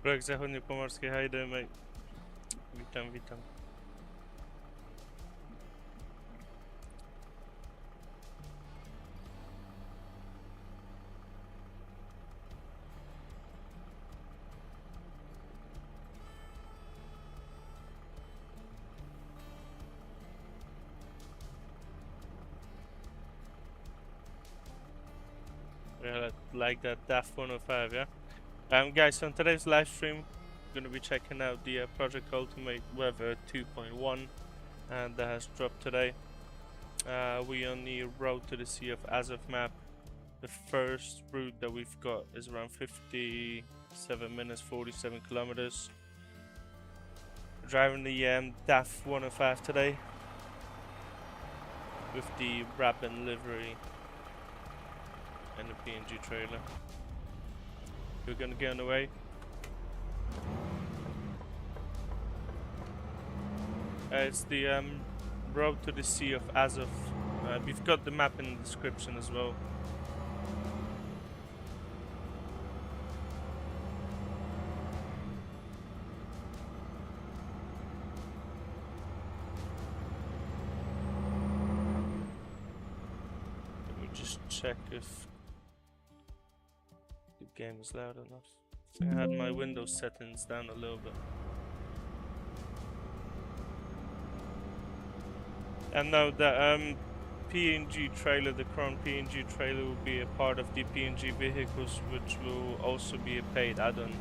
Projekt Zachodnie Pomorskie, hajdy, mate. Witam, witam. Yeah, like that DAF 105, yeah? Guys, on today's live stream, we're going to be checking out the Project Ultimate Weather 2.1, and that has dropped today. We on the road to the Sea of Azov map. The first route that we've got is around 57 minutes, 47 kilometers. We're driving the DAF 105 today with the wrap and livery and the PNG trailer. We're gonna get on the way. It's the road to the Sea of Azov. We've got the map in the description as well. Let me just check if the game is loud enough. I think I had my Windows settings down a little bit. And now the PNG trailer, the Chrome PNG trailer, will be a part of the PNG vehicles, which will also be a paid add-on.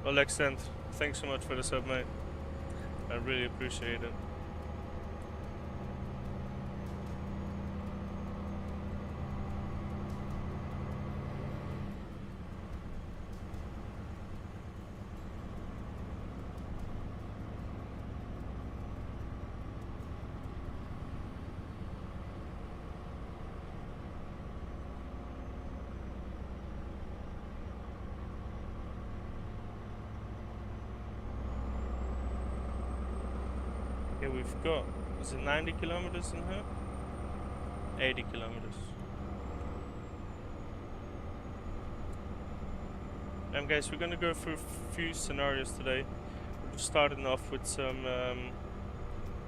Well, excellent. Thanks so much for the sub, mate. I really appreciate it. Okay, we've got, is it 90 kilometers in here? 80 kilometers. Guys, we're gonna go through a few scenarios today. We're starting off with some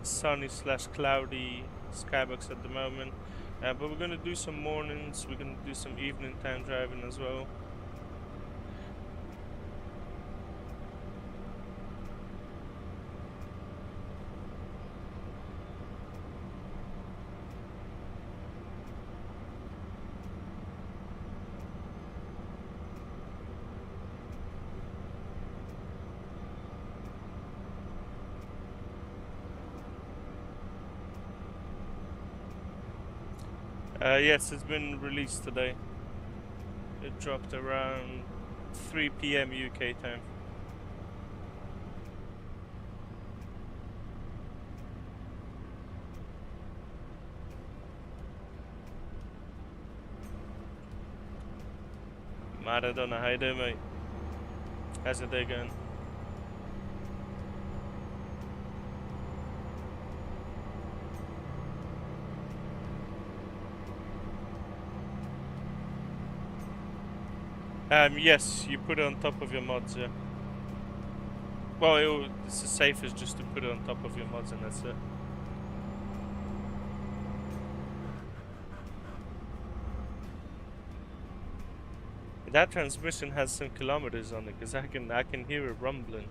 sunny / cloudy skybox at the moment, but we're gonna do some mornings. We're gonna do some evening time driving as well. Yes, it's been released today. It dropped around 3 PM UK time. Maradona, how you doing, mate? How's the day going? Yes, you put it on top of your mods, yeah. Well, it's the safest just to put it on top of your mods and that's it. That transmission has some kilometers on it, because I can hear it rumbling.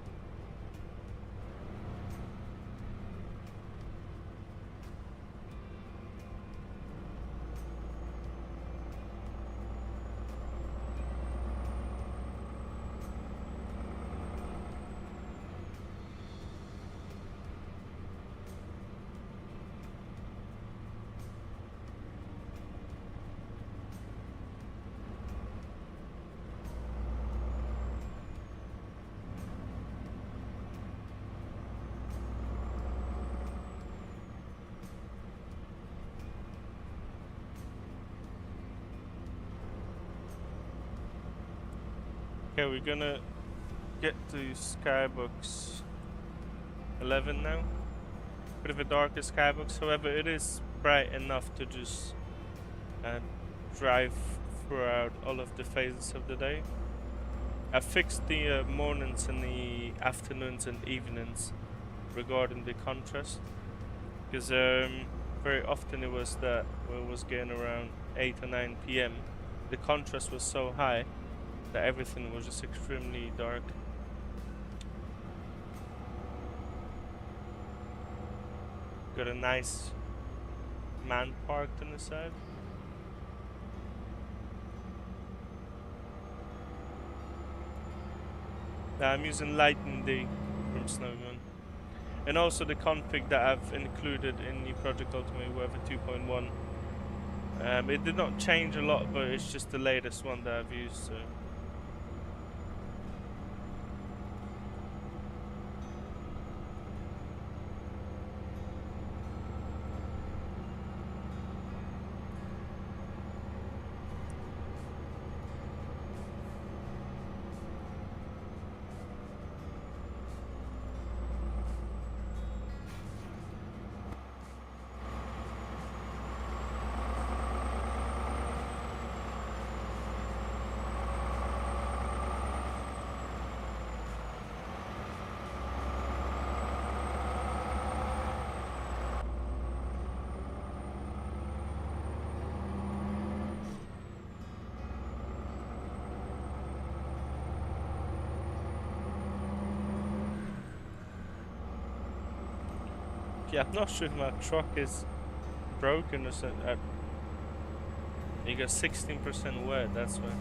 Okay, we're gonna get to Skybox 11 now. Bit of a darker skybox, however it is bright enough to just drive throughout all of the phases of the day. I fixed the mornings and the afternoons and evenings regarding the contrast, because very often it was that when it was getting around 8 or 9 p.m. the contrast was so high that everything was just extremely dark. Got a nice man parked on the side. I'm using Lightning D from Snowymoon. And also the config that I've included in the Project Ultimate Weather 2.1. It did not change a lot, but it's just the latest one that I've used. So. Yeah, I'm not sure if my truck is broken or something. You got 16% wet, that's why.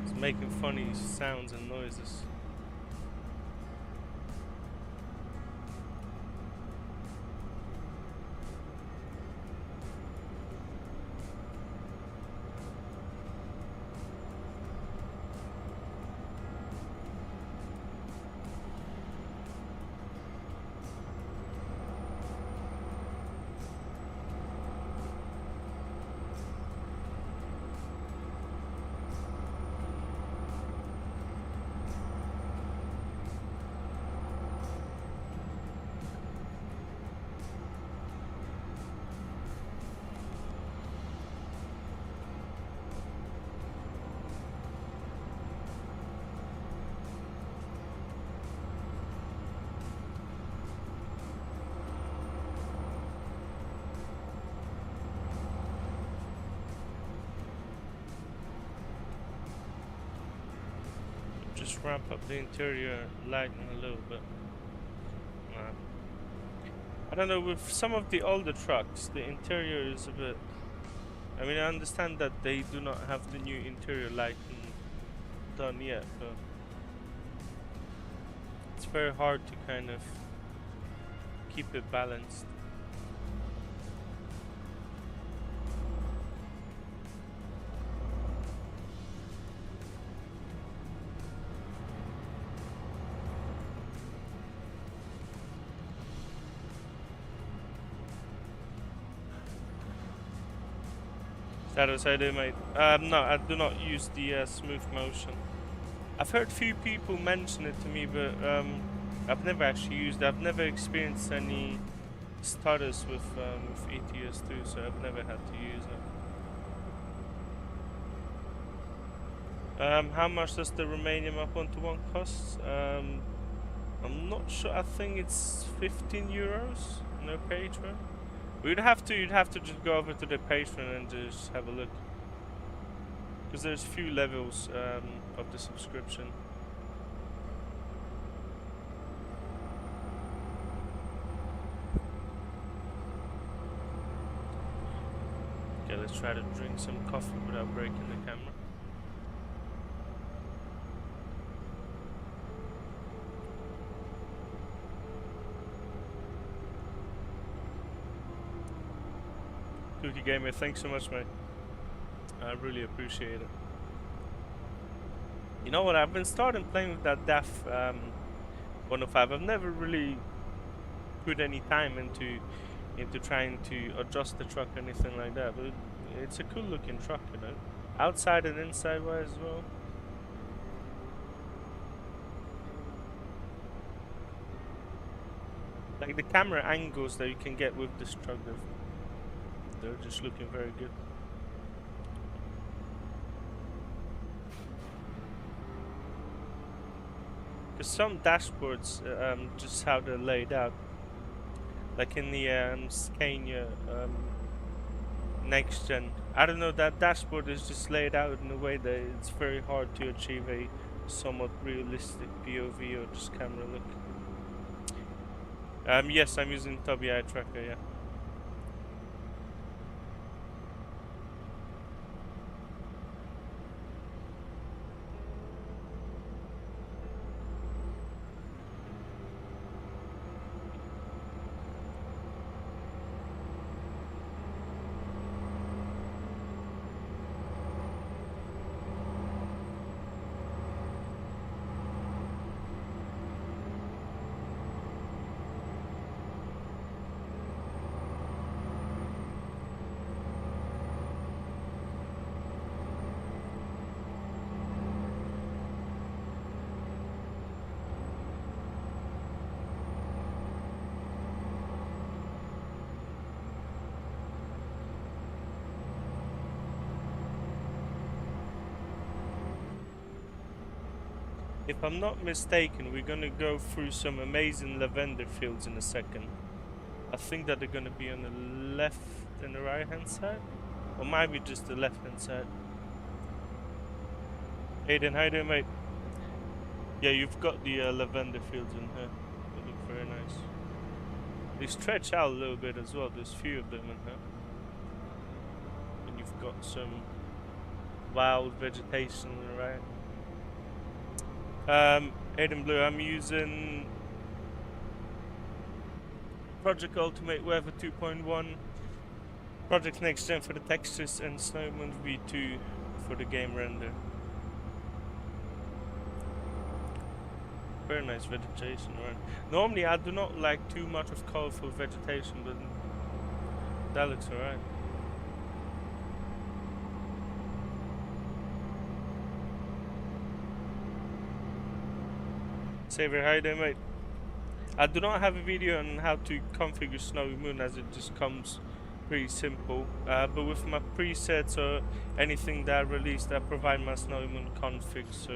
It's making funny sounds and noises. Just ramp up the interior lighting a little bit. I don't know, with some of the older trucks, the interior is a bit... I mean, I understand that they do not have the new interior lighting done yet, but it's very hard to kind of keep it balanced. That was I do, mate. No, I do not use the smooth motion. I've heard few people mention it to me, but I've never actually used it. I've never experienced any stutters with ETS2, so I've never had to use it. How much does the Romanian map 1-to-1 cost? I'm not sure. I think it's 15 euros. No Patreon. You'd have to just go over to the Patreon and just have a look, because there's few levels of the subscription. Okay, let's try to drink some coffee without breaking the camera. Cookie Gamer, thanks so much, mate. I really appreciate it. You know what? I've been starting playing with that DAF 105. I've never really put any time into trying to adjust the truck or anything like that. But it's a cool looking truck, you know. Outside and inside wise as well. Like the camera angles that you can get with this truck, they're just looking very good. Because some dashboards, just how they're laid out, like in the Scania next gen, I don't know, that dashboard is just laid out in a way that it's very hard to achieve a somewhat realistic POV or just camera look. Yes, I'm using Tobii Eye Tracker, yeah. If I'm not mistaken, we're gonna go through some amazing lavender fields in a second. I think that they're gonna be on the left and the right hand side, or maybe just the left hand side. Aiden, how you doing, mate? Yeah, you've got the lavender fields in here. They look very nice. They stretch out a little bit as well. There's a few of them in here, and you've got some wild vegetation on the right. Aiden Blue, I'm using Project Ultimate Weather 2.1, Project Next Gen for the textures, and Snowymoon V2 for the game render. Very nice vegetation around. Normally I do not like too much of colorful vegetation, but that looks alright. Saver, how you doing, mate? I do not have a video on how to configure Snowymoon, as it just comes pretty simple. But with my presets or anything that I released, I provide my Snowymoon config. So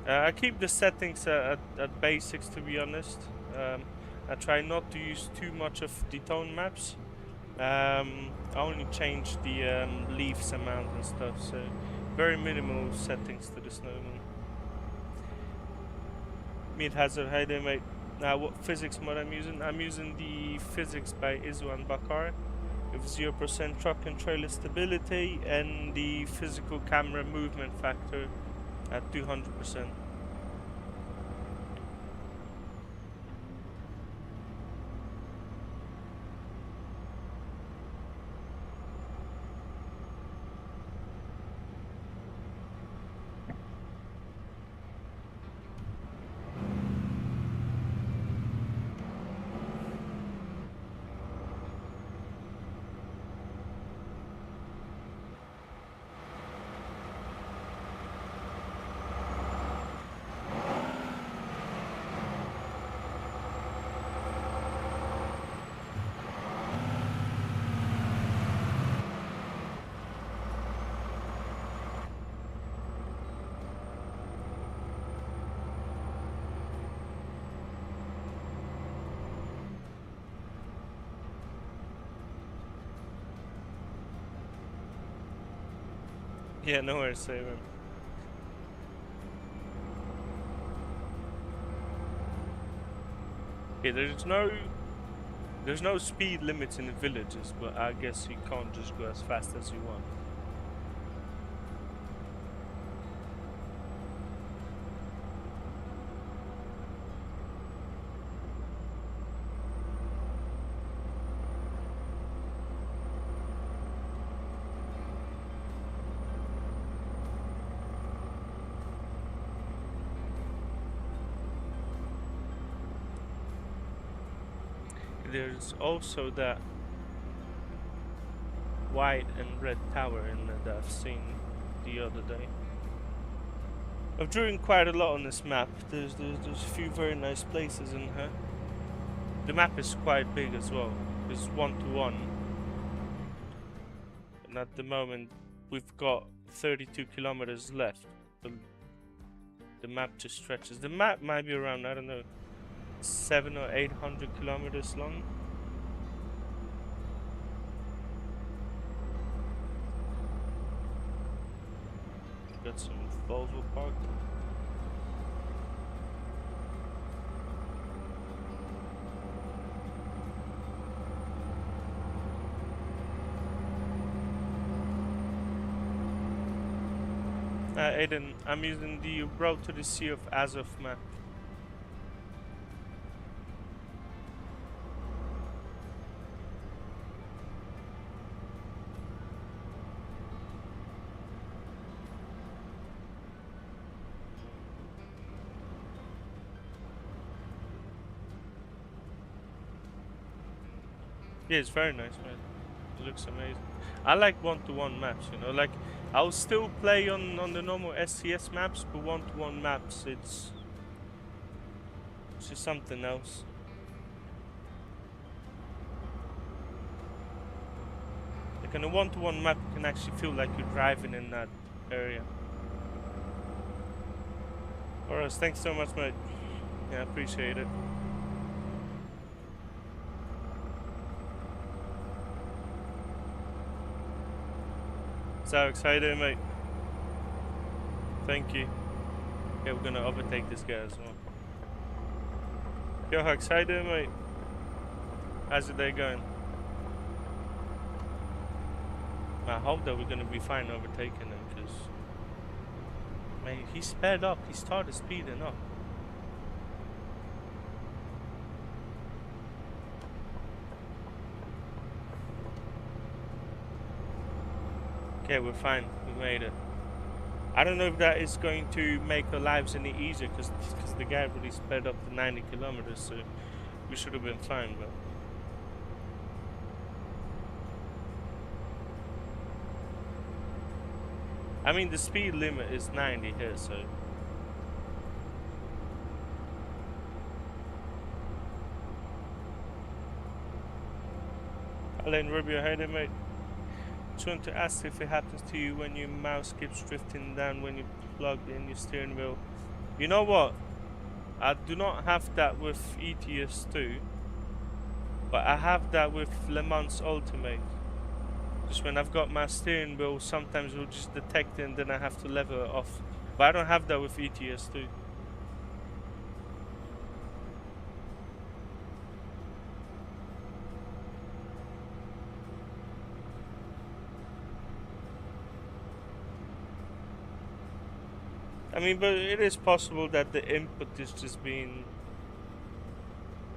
I keep the settings at basics, to be honest. I try not to use too much of the tone maps. I only change the leaves amount and stuff. So very minimal settings to the Snowymoon. Meat Hazard, how you doing, mate? What physics mod I'm using? I'm using the physics by Izuan Bakar with 0% truck and trailer stability and the physical camera movement factor at 200%. Yeah, no worries, Saver. Okay, there's no speed limits in the villages, but I guess you can't just go as fast as you want. There's also that white and red tower in that I've seen the other day. I've driven quite a lot on this map. There's a few very nice places in here. The map is quite big as well. It's 1-to-1. And at the moment, we've got 32 kilometers left. The map just stretches. The map might be around, I don't know, 700 or 800 kilometers long. Got some Volvo parked. Aiden, I'm using the Road to the Sea of Azov map. Yeah, it's very nice, man. It looks amazing. I like 1-to-1 maps, you know, like I'll still play on the normal SCS maps, but 1-to-1 maps, it's just something else. Like on a 1-to-1 map, you can actually feel like you're driving in that area. Alright, thanks so much, mate. Yeah, I appreciate it. So excited, mate. Thank you. Okay, we're gonna overtake this guy as well. Yo, how excited, mate. How's the day going? I hope that we're gonna be fine overtaking him, because man, he sped up. He started speeding up. Okay, we're fine. We made it. I don't know if that is going to make our lives any easier, because the guy really sped up to 90 kilometers, so we should have been fine, but... I mean, the speed limit is 90 here, so... Alain Rubio, hey there, mate. Just want to ask if it happens to you when your mouse keeps drifting down when you plug in your steering wheel. You know what? I do not have that with ETS2, but I have that with Le Mans Ultimate. Just when I've got my steering wheel, sometimes it will just detect it and then I have to level it off. But I don't have that with ETS2. I mean, but it is possible that the input is just being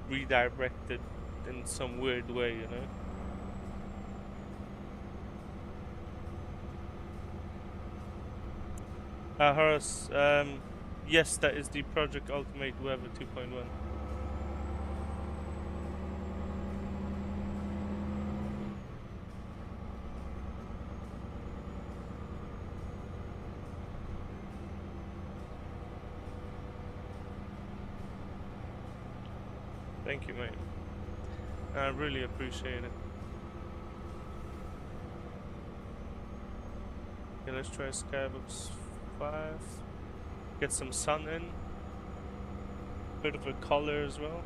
redirected in some weird way, you know? Horace, yes, that is the Project Ultimate Weather 2.1. Thank you, mate. I really appreciate it. Okay, let's try Skybox 5. Get some sun in. Bit of a color as well.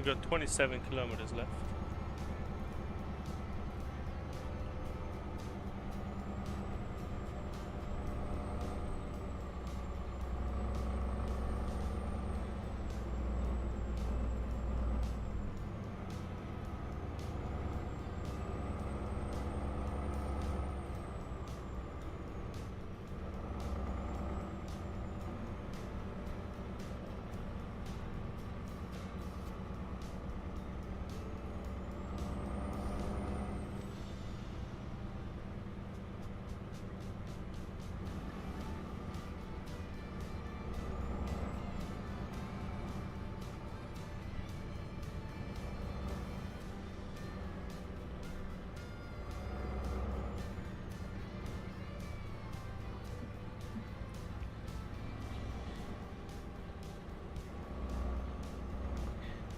got 27 kilometers left.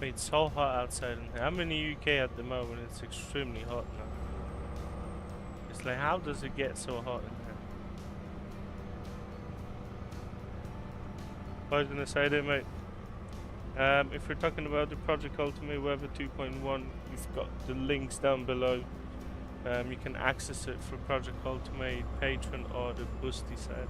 It's so hot outside in here. I'm in the UK at the moment. It's extremely hot now. It's like, how does it get so hot in here? What I was gonna say there, mate. If we're talking about the Project Ultimate Weather 2.1, you've got the links down below. You can access it for Project Ultimate, Patreon, or the Boosty side.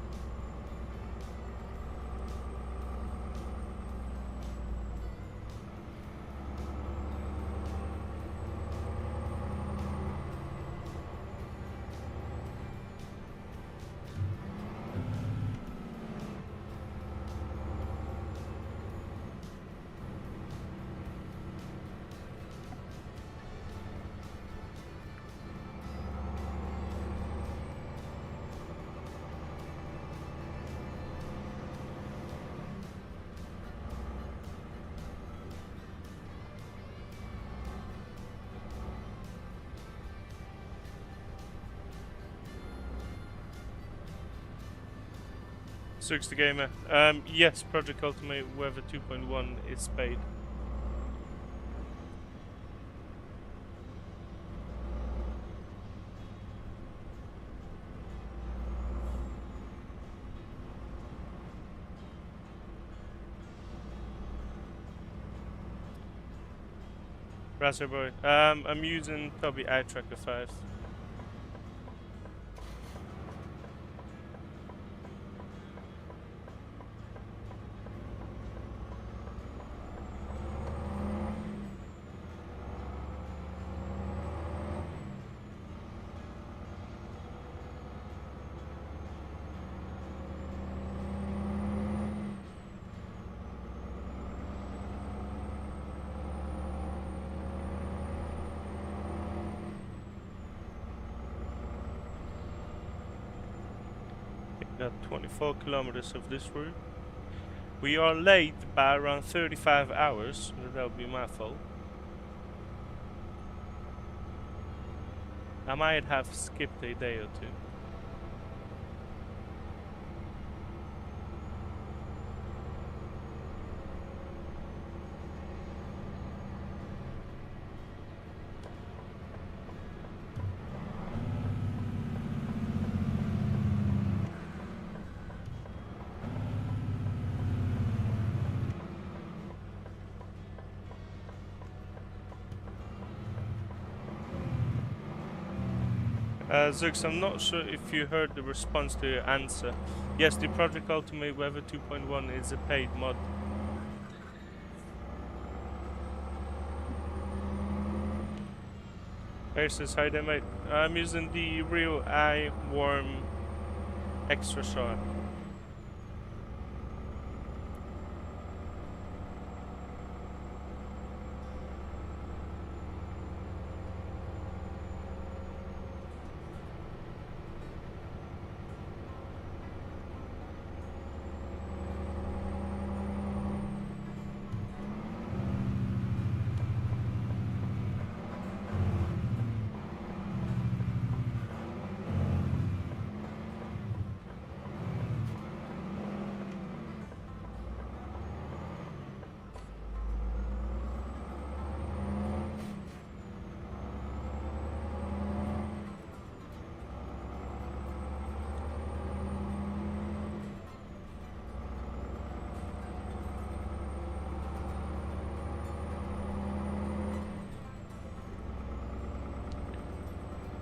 Six the gamer. Yes, Project Ultimate Weather 2.1 is paid. Raspberry Boy. I'm using probably Eye Tracker 5. Got 24 kilometers of this route. We are late by around 35 hours. That would be my fault. I might have skipped a day or two. Zux, I'm not sure if you heard the response to your answer. Yes, the Project Ultimate Weather 2.1 is a paid mod. Says, hi there, mate. I'm using the RealEye Warm Extra Sharp.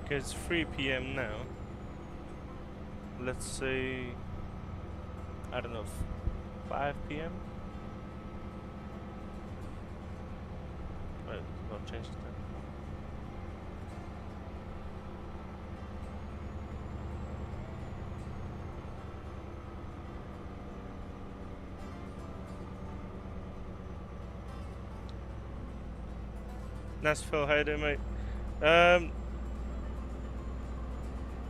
Okay, it's 3 p.m. now. Let's say, I don't know, 5 p.m. Right, I'll change the time. Nice Phil, how you doing, mate?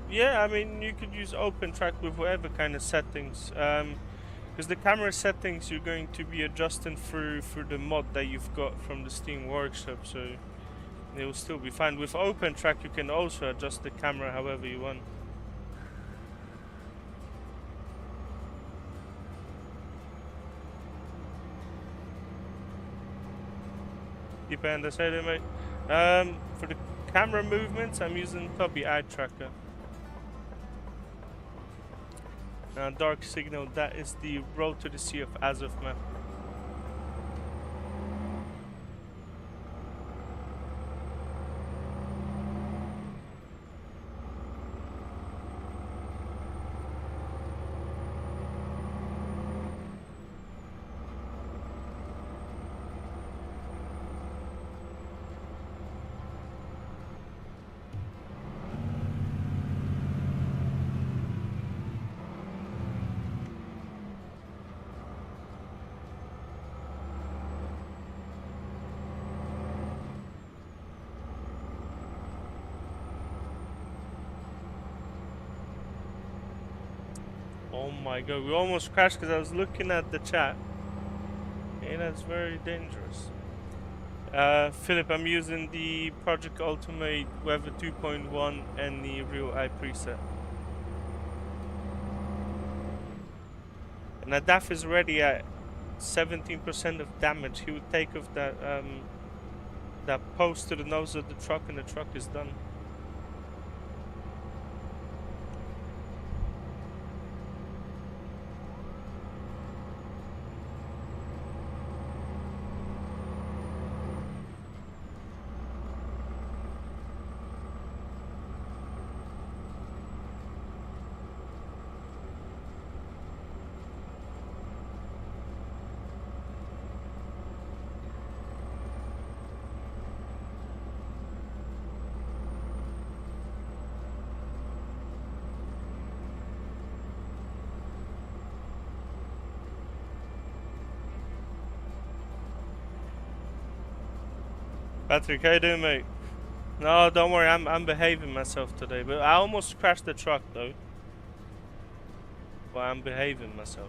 Yeah, I mean, you could use open track with whatever kind of settings. Because the camera settings you're going to be adjusting through the mod that you've got from the Steam Workshop, so it will still be fine. With open track, you can also adjust the camera however you want. Depend, I said it, mate. For the camera movements, I'm using Copy Eye Tracker. Dark Signal, that is the road to the Sea of Azov map. Oh my god, we almost crashed because I was looking at the chat. And that's very dangerous. Philip, I'm using the Project Ultimate Weather 2.1 and the RealEye preset. And the DAF is already at 17% of damage. He would take off that post to the nose of the truck and the truck is done. Patrick, how you doing, mate? No, don't worry, I'm behaving myself today. But I almost crashed the truck though. But I'm behaving myself.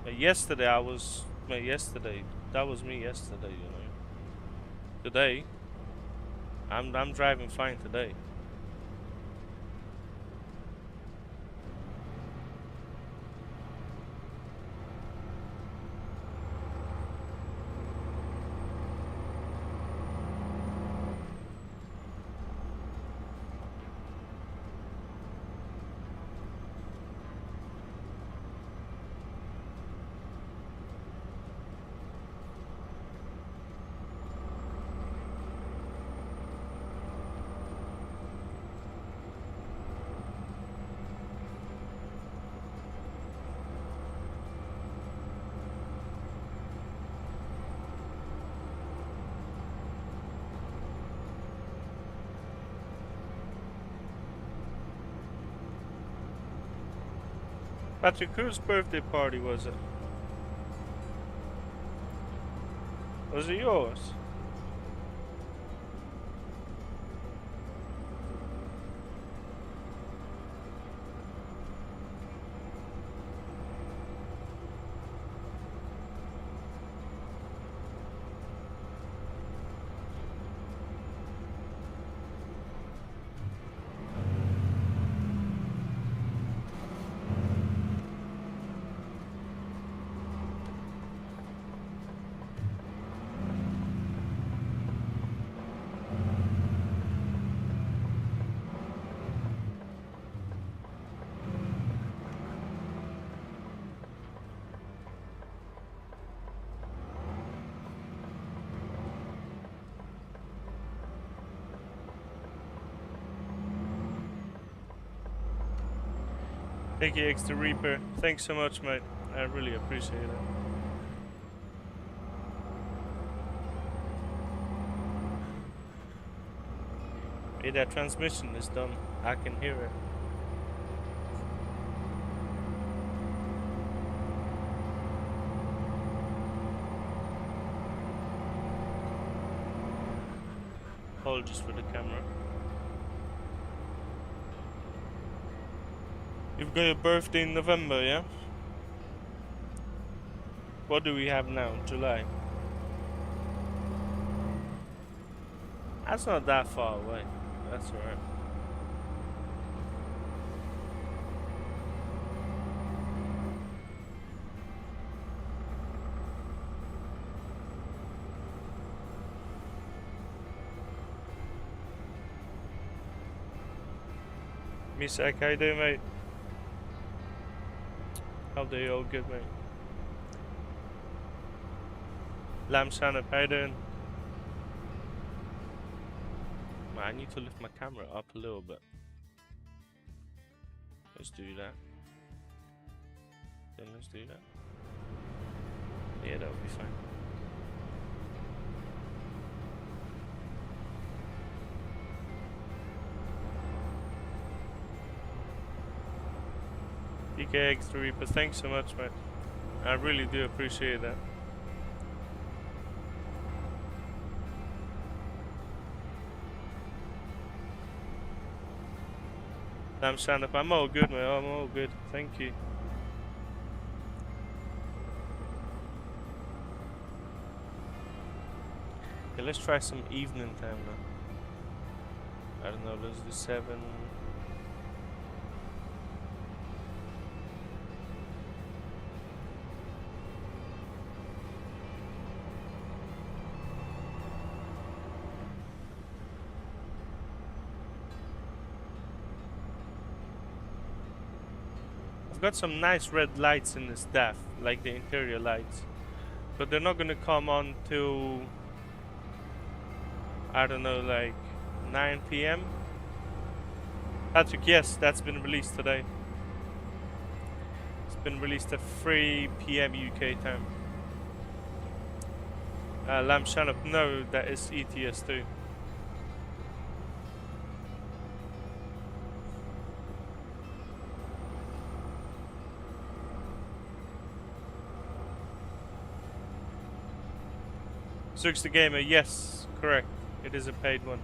Yesterday I was, yesterday that was me yesterday, you know. Today, I'm driving fine today. Patrick, whose birthday party was it? Was it yours? Thank you, X the Reaper. Thanks so much, mate. I really appreciate it. Hey, that transmission is done. I can hear it. Apologies for the camera. You've got your birthday in November, yeah? What do we have now? July. That's not that far away. That's alright. Misak, how you doing, mate? How they all good, mate? Lamb Shannon, how you doing? Man, I need to lift my camera up a little bit. Let's do that. Then let's do that. Yeah, that'll be fine. DKX Reaper, thanks so much, mate. I really do appreciate that. I'm stand up. I'm all good, mate. I'm all good. Thank you. Okay, let's try some evening time now. I don't know. Let's do 7. I've got some nice red lights in this DAF, like the interior lights, but they're not gonna come on till, I don't know, like 9 PM. Patrick, yes, that's been released today. It's been released at 3 PM UK time. Lamb Shannon, no, that is ETS2. Zux the Gamer, yes, correct. It is a paid one.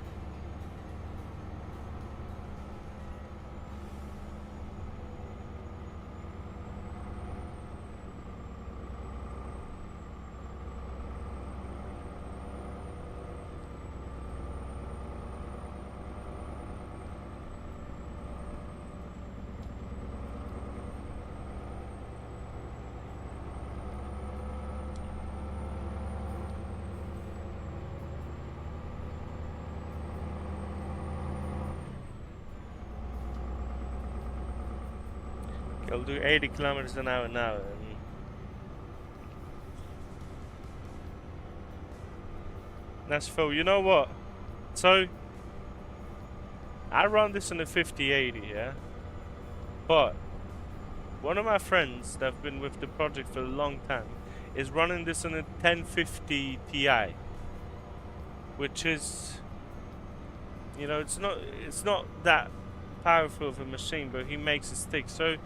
I'll do 80 kilometers an hour now. And that's Phil. You know what? So I run this in a 50/80, yeah. But one of my friends that've been with the project for a long time is running this in a 1050 Ti, which is, you know, it's not that powerful of a machine, but he makes it stick. So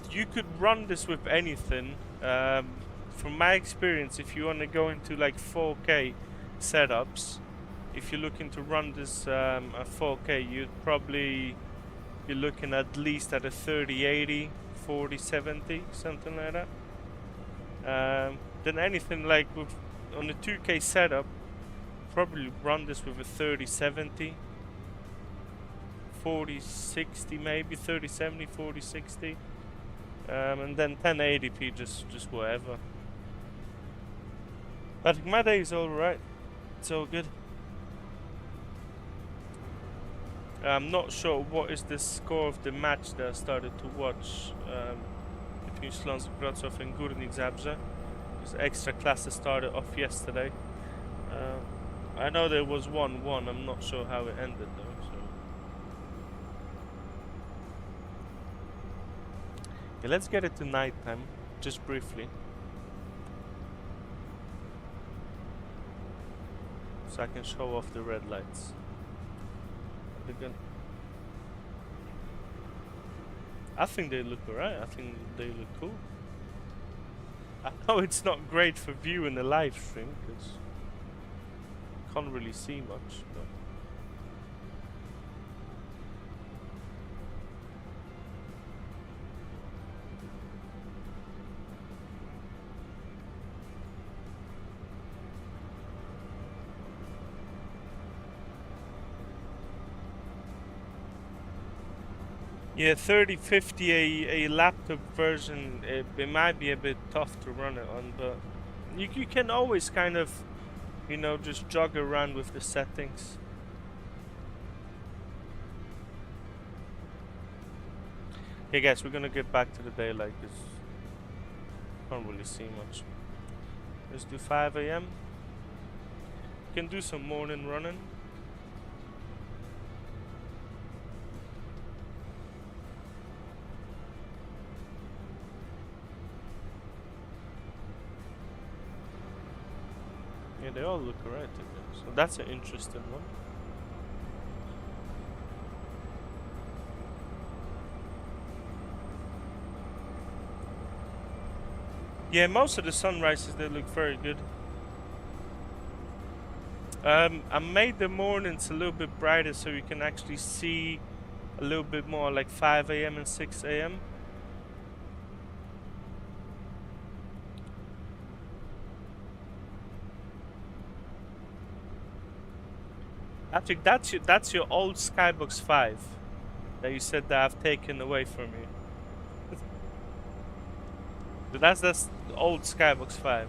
you could run this with anything. From my experience, if you want to go into like 4K setups, if you're looking to run this at 4K, you'd probably be looking at least at a 3080, 4070, something like that. Then anything like with on a 2K setup, probably run this with a 3070, 4060 maybe, 3070, 4060. And then 1080p, just whatever. But my day is alright. It's all good. I'm not sure what is the score of the match that I started to watch between Śląsk Wrocław and Górnik Zabrze. Because extra classes started off yesterday. I know there was 1-1. I'm not sure how it ended though. So. Okay, let's get it to nighttime, just briefly. So I can show off the red lights. I think they look alright. I think they look cool. I know it's not great for view in the live stream because you can't really see much. But yeah, 3050, a laptop version, it might be a bit tough to run it on, but you can always kind of, you know, just jog around with the settings. Hey guys, we're gonna get back to the daylight because can't really see much. Let's do 5 AM. Can do some morning running. Yeah, they all look alright, so that's an interesting one. Yeah, most of the sunrises, they look very good. I made the mornings a little bit brighter so you can actually see a little bit more, like 5 AM and 6 AM. Actually, that's your old Skybox 5 that you said that I've taken away from you. So that's the old Skybox 5.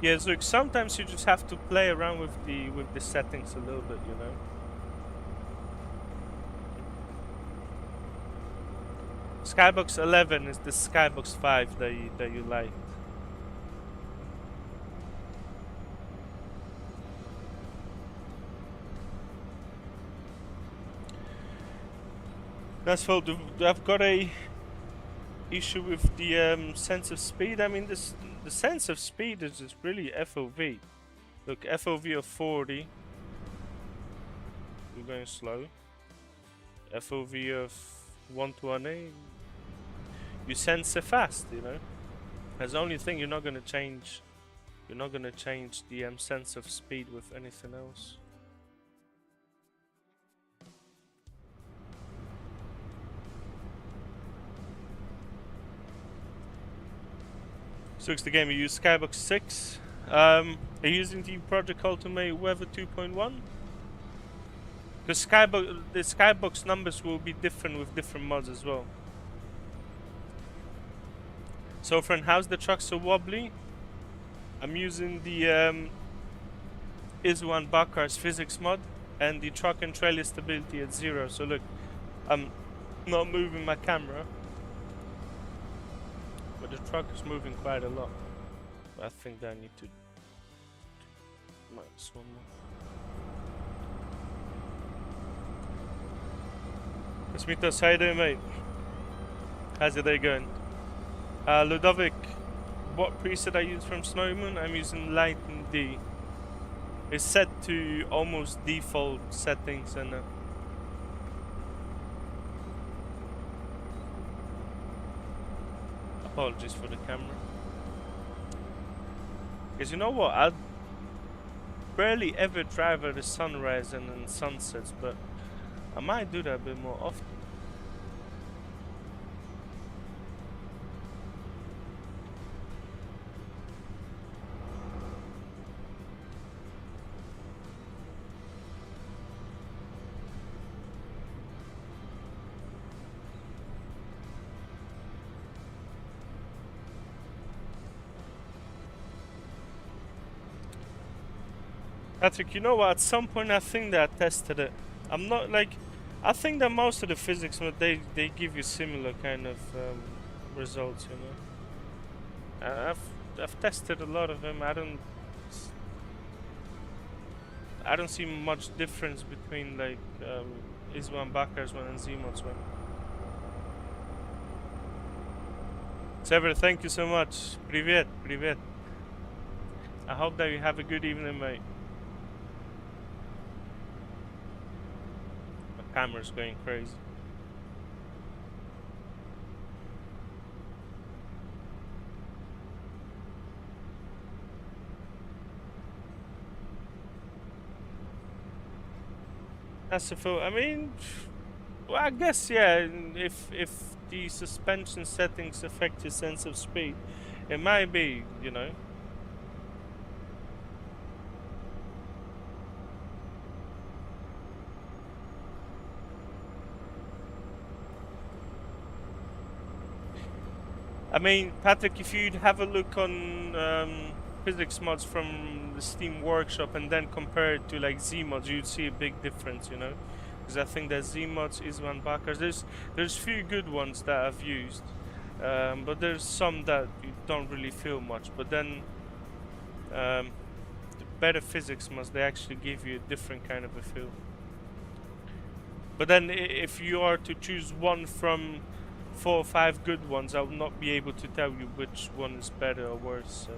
Yeah, so sometimes you just have to play around with the settings a little bit, you know. Skybox 11 is the Skybox 5 that you liked. That's fault. I've got a issue with the sense of speed. I mean, the sense of speed is just really FOV. Look, FOV of 40. We're going slow. FOV of 120. You sense it fast, you know. That's the only thing you're not gonna change. You're not gonna change the sense of speed with anything else. So it's the game. You use Skybox 6. Are you using the Project Ultimate Weather 2.1? Because the Skybox numbers will be different with different mods as well. So friend, how's the truck so wobbly? I'm using the Iswan Bakar's physics mod and the truck and trailer stability at 0. So look, I'm not moving my camera, but the truck is moving quite a lot. I think that I need to minus one more. Smithos, how you doing, mate? How's your day going? Ludovic, what preset I use from Snowymoon? I'm using Light and D. It's set to almost default settings and apologies for the camera. Because you know what? I barely ever drive at the sunrise and then sunsets, but I might do that a bit more often. Patrick, you know what? At some point I think that I tested it. I'm not like... I think that most of the physics, they give you similar kind of results, you know. I've tested a lot of them. I don't see much difference between like Iswan Bakar's one and Zmod's one. Sever, thank you so much. Привет, привет. I hope that you have a good evening, mate. My camera's going crazy. That's the full. I mean, well, I guess yeah. If the suspension settings affect your sense of speed, it might be, you know. I mean, Patrick, if you'd have a look on physics mods from the Steam Workshop and then compare it to like Z mods, you'd see a big difference, you know. Because I think that Z mods is one backers. There's few good ones that I've used, but there's some that you don't really feel much. But then the better physics mods, they actually give you a different kind of a feel. But then if you are to choose one from 4 or 5 good ones, I will not be able to tell you which one is better or worse. So.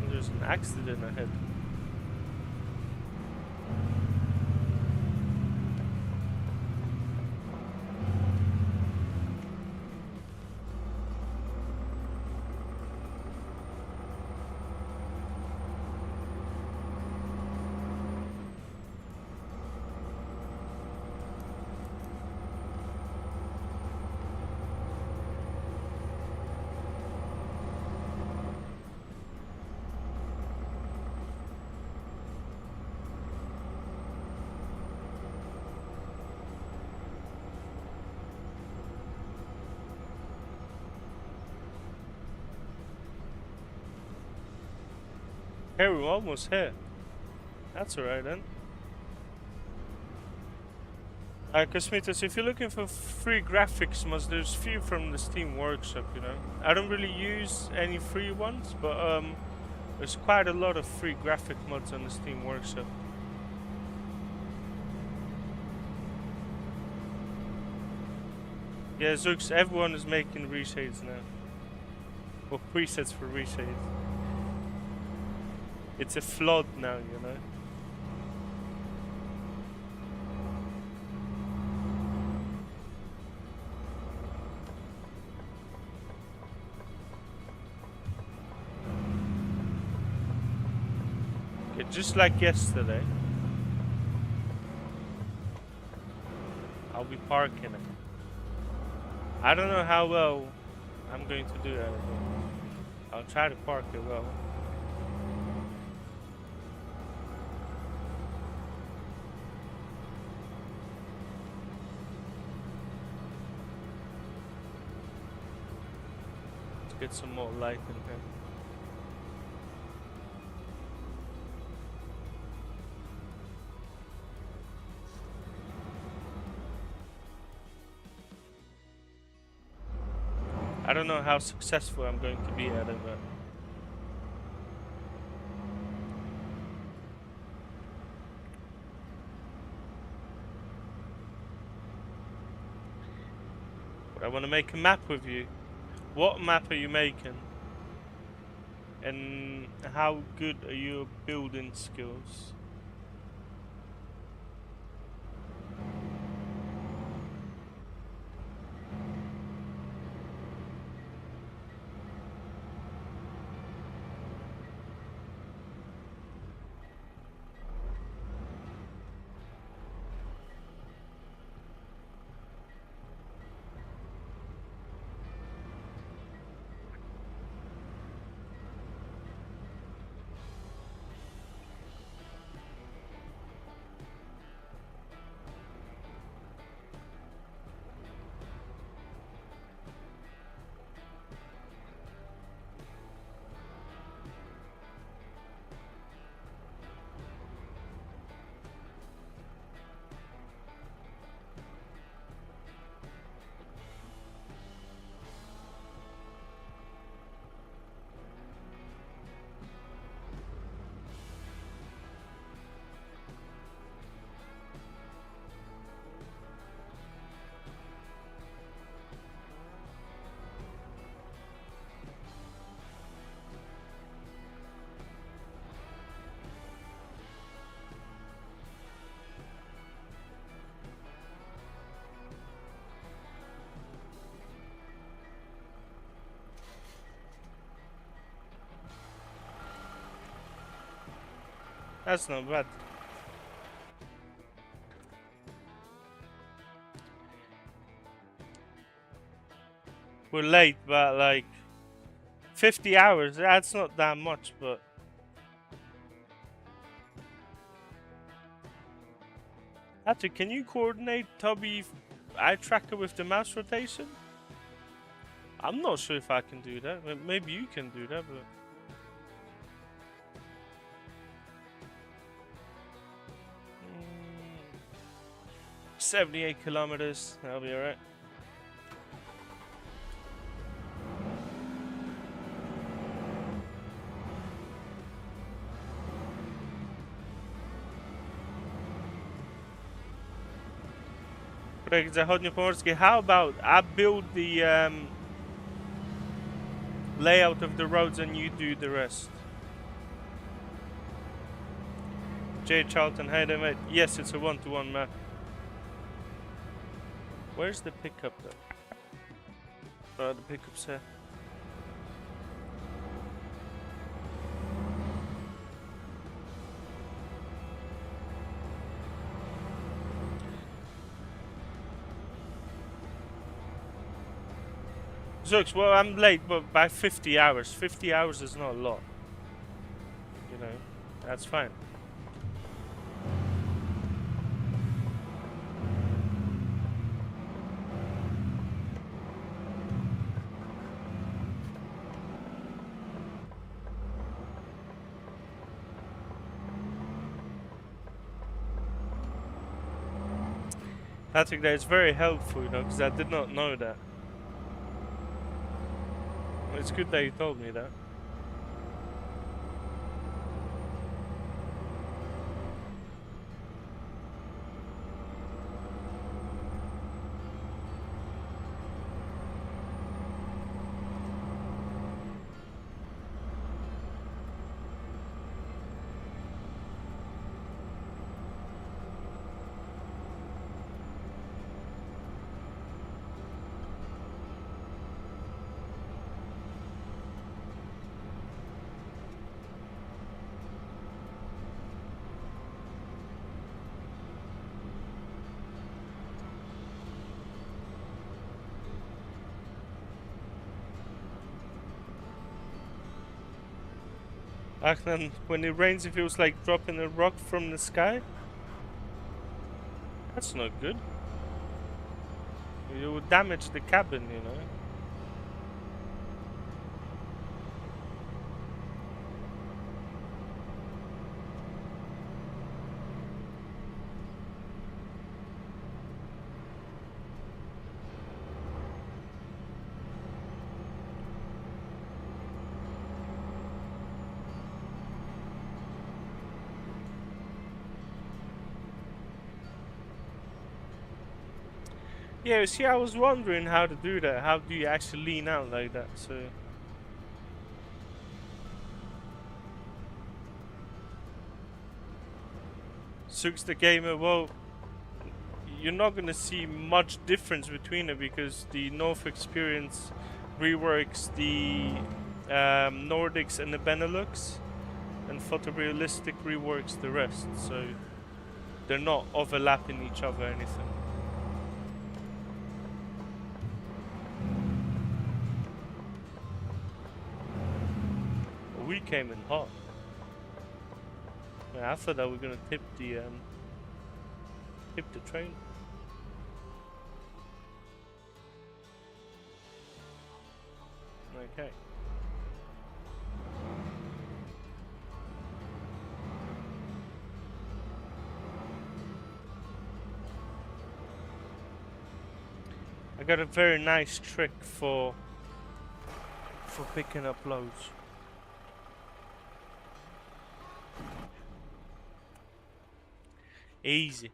There's an accident ahead. Hey, we're almost here. That's alright then. Cosmitos, if you're looking for free graphics mods, there's few from the Steam Workshop, you know. I don't really use any free ones, but there's quite a lot of free graphic mods on the Steam Workshop. Yeah, Zooks, everyone is making reshades now. Or presets for reshades. It's a flood now, you know. Okay, just like yesterday, I'll be parking it. I don't know how well I'm going to do that, but I'll try to park it well. Get some more light in here. I don't know how successful I'm going to be at it, but I want to make a map with you. What map are you making? And how good are your building skills? That's not bad. We're late, but like 50 hours, that's not that much, but Patrick, can you coordinate Tubby eye tracker with the mouse rotation? I'm not sure if I can do that. Maybe you can do that, but 78 kilometers, that'll be alright. Zachodnio Pomorskie, how about I build the layout of the roads and you do the rest? Jay Charlton, hey there mate. Yes, it's a 1-to-1 map. Where's the pickup though? Oh, the pickup's here. Zooks, well, I'm late, but by 50 hours. 50 hours is not a lot. You know, that's fine. Patrick, that is very helpful, you know, because I did not know that. It's good that you told me that. Achlan, when it rains, it feels like dropping a rock from the sky. That's not good. You would damage the cabin, you know. Yeah, see, I was wondering how to do that. How do you actually lean out like that? So, Sux the Gamer, well, you're not gonna see much difference between it because the North Experience reworks the Nordics and the Benelux, and Photorealistic reworks the rest. So they're not overlapping each other or anything. We came in hot. Yeah, I thought that we were gonna tip the train. Okay. I got a very nice trick for picking up loads. Easy.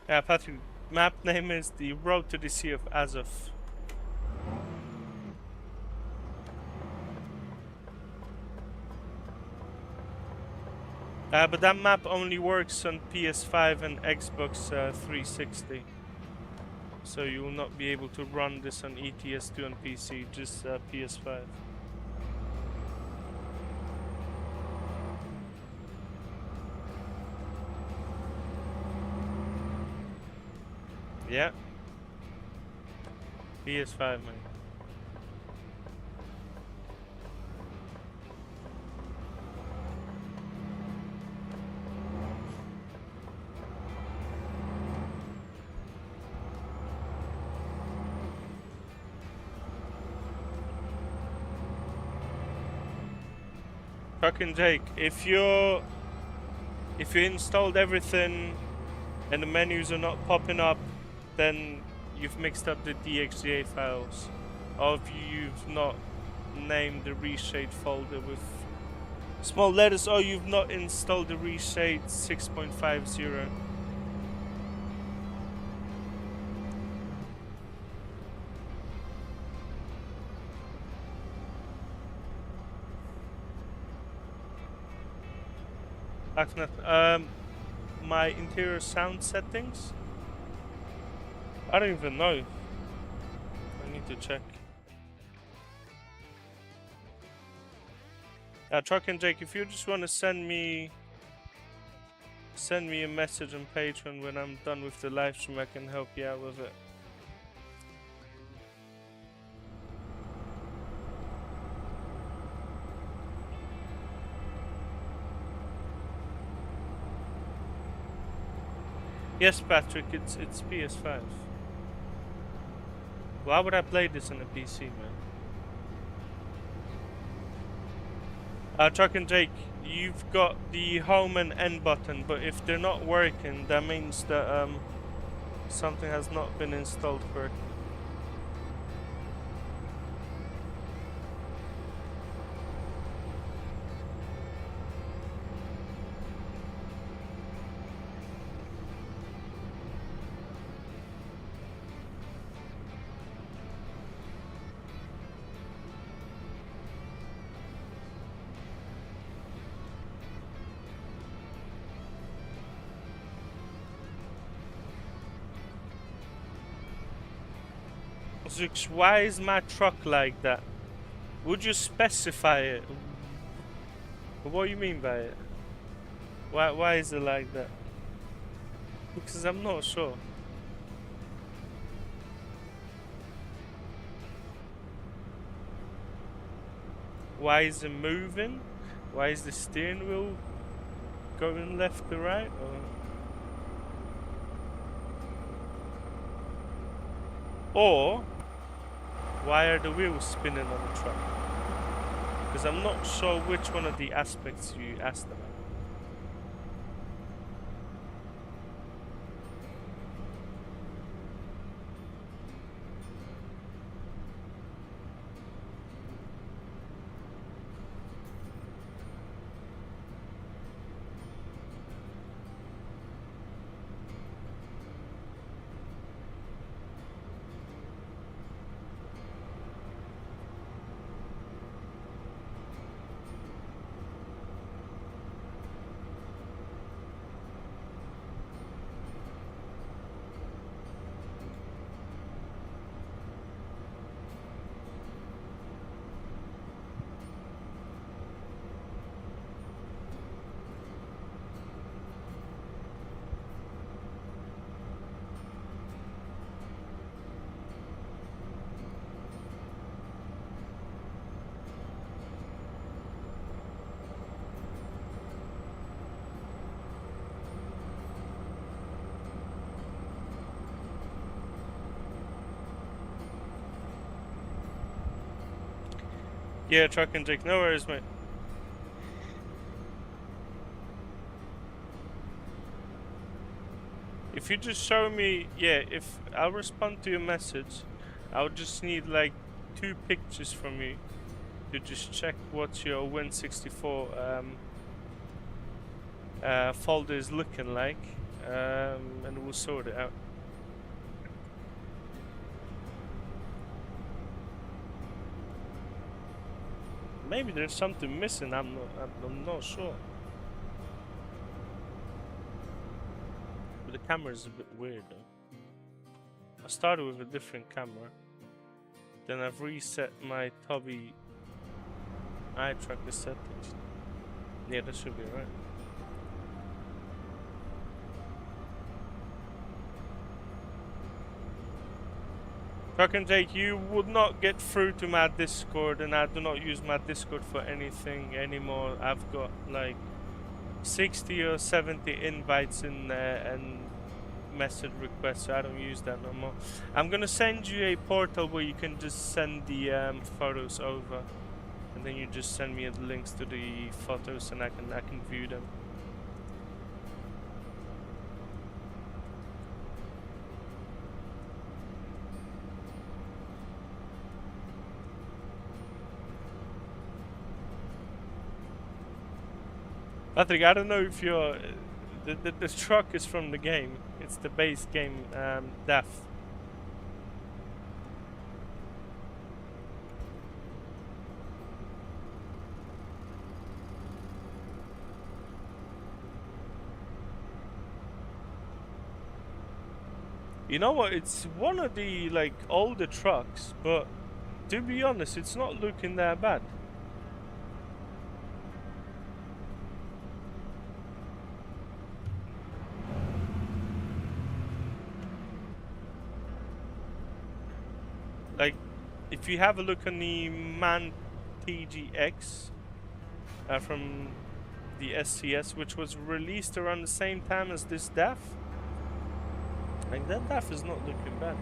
Yeah, Patrick, map name is the Road to the Sea of Azov. But that map only works on PS5 and Xbox 360. So you will not be able to run this on ETS2 on PC, just PS5. Yeah. PS5, man. Fucking Jake, if you installed everything and the menus are not popping up, then you've mixed up the DXGA files. Or if you've not named the reshade folder with small letters, or you've not installed the reshade 6.50. My interior sound settings? I don't even know. I need to check. Truck and Jake, if you just want to send me a message on Patreon when I'm done with the live stream, I can help you out with it. Yes, Patrick, it's PS5. Why would I play this on a PC, man? Truck and Jake, you've got the home and end button, but if they're not working, that means that something has not been installed correctly. Zux, why is my truck like that? Would you specify it? What do you mean by it? Why is it like that? Because I'm not sure. Why is it moving? Why is the steering wheel going left to right? Or why are the wheels spinning on the truck? Because I'm not sure which one of the aspects you asked about. Yeah, truck and Jake, no worries, mate. If you just show me, yeah, if I'll respond to your message, I'll just need like 2 pictures from you to just check what your Win64 folder is looking like, and we'll sort it out. Maybe there's something missing. I'm not sure. But the camera's a bit weird though. I started with a different camera. Then I've reset my Tobii eye tracker settings. Yeah, that should be right. Fucking Jake, you would not get through to my Discord, and I do not use my Discord for anything anymore. I've got like 60 or 70 invites in there and message requests, so I don't use that no more. I'm gonna send you a portal where you can just send the photos over, and then you just send me the links to the photos, and I can view them. Patrick, I don't know if you're the truck is from the game. It's the base game, DAF. You know what? It's one of the like older trucks, but to be honest, it's not looking that bad. Like, if you have a look on the MAN TGX from the SCS, which was released around the same time as this DAF, like that DAF is not looking bad.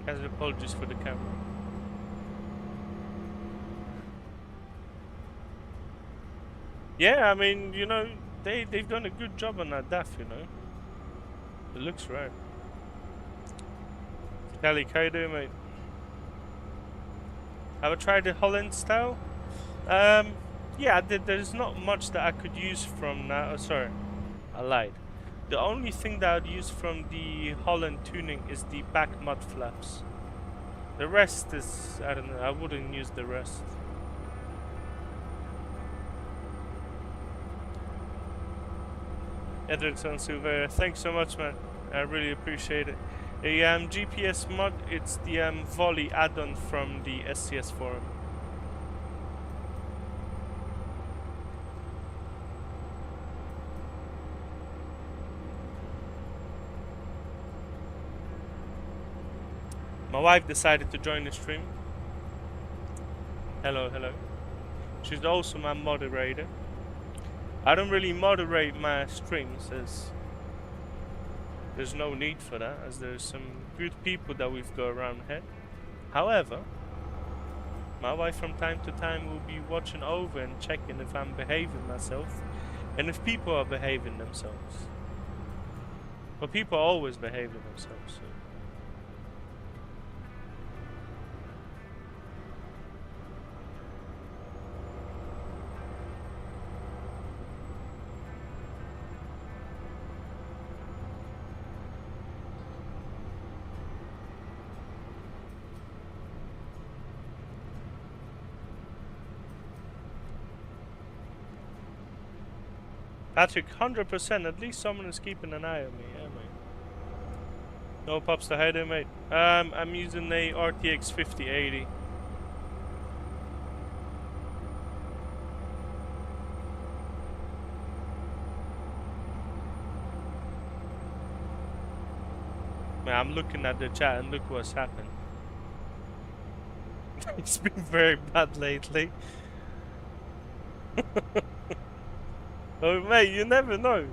Guys, apologies for the camera. Yeah, I mean, you know, they've done a good job on that DAF, you know. It looks right. Kelly, how you doing, mate? Have I tried the Holland style? Yeah, there's not much that I could use from that. Oh, sorry, I lied. The only thing that I'd use from the Holland tuning is the back mud flaps. The rest is, I don't know, I wouldn't use the rest. Edrickson Silveira, thanks so much, man. I really appreciate it. A GPS mod, it's the volley add-on from the SCS forum. My wife decided to join the stream. Hello, hello. She's also my moderator. I don't really moderate my streams, as there's no need for that, as there's some good people that we've got around here. However, my wife from time to time will be watching over and checking if I'm behaving myself and if people are behaving themselves. But people are always behaving themselves, so. Patrick, 100%. At least someone is keeping an eye on me, yeah, mate. No pops to hide, mate. I'm using a RTX 5080. Man, I'm looking at the chat and look what's happened. It's been very bad lately. Oh mate, you never know.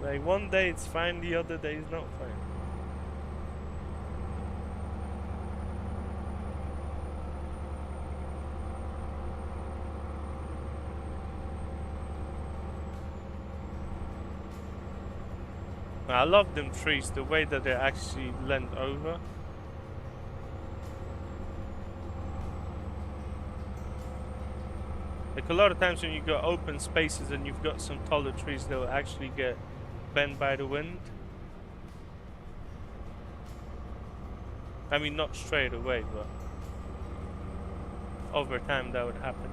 Like one day it's fine, the other day it's not fine. I love them trees, the way that they're actually leaned over. Like a lot of times when you got open spaces and you've got some taller trees, they'll actually get bent by the wind. I mean, not straight away, but over time that would happen.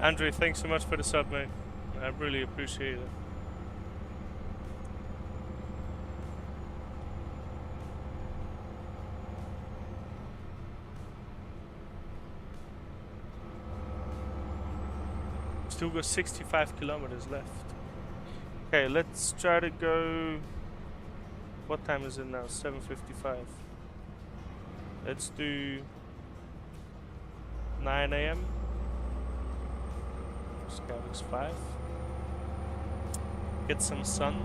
Andrew, thanks so much for the sub, mate. I really appreciate it. Still got 65 kilometers left. Okay, let's try to go. What time is it now? 7:55. Let's do 9 a.m. Sky looks 5. Get some sun.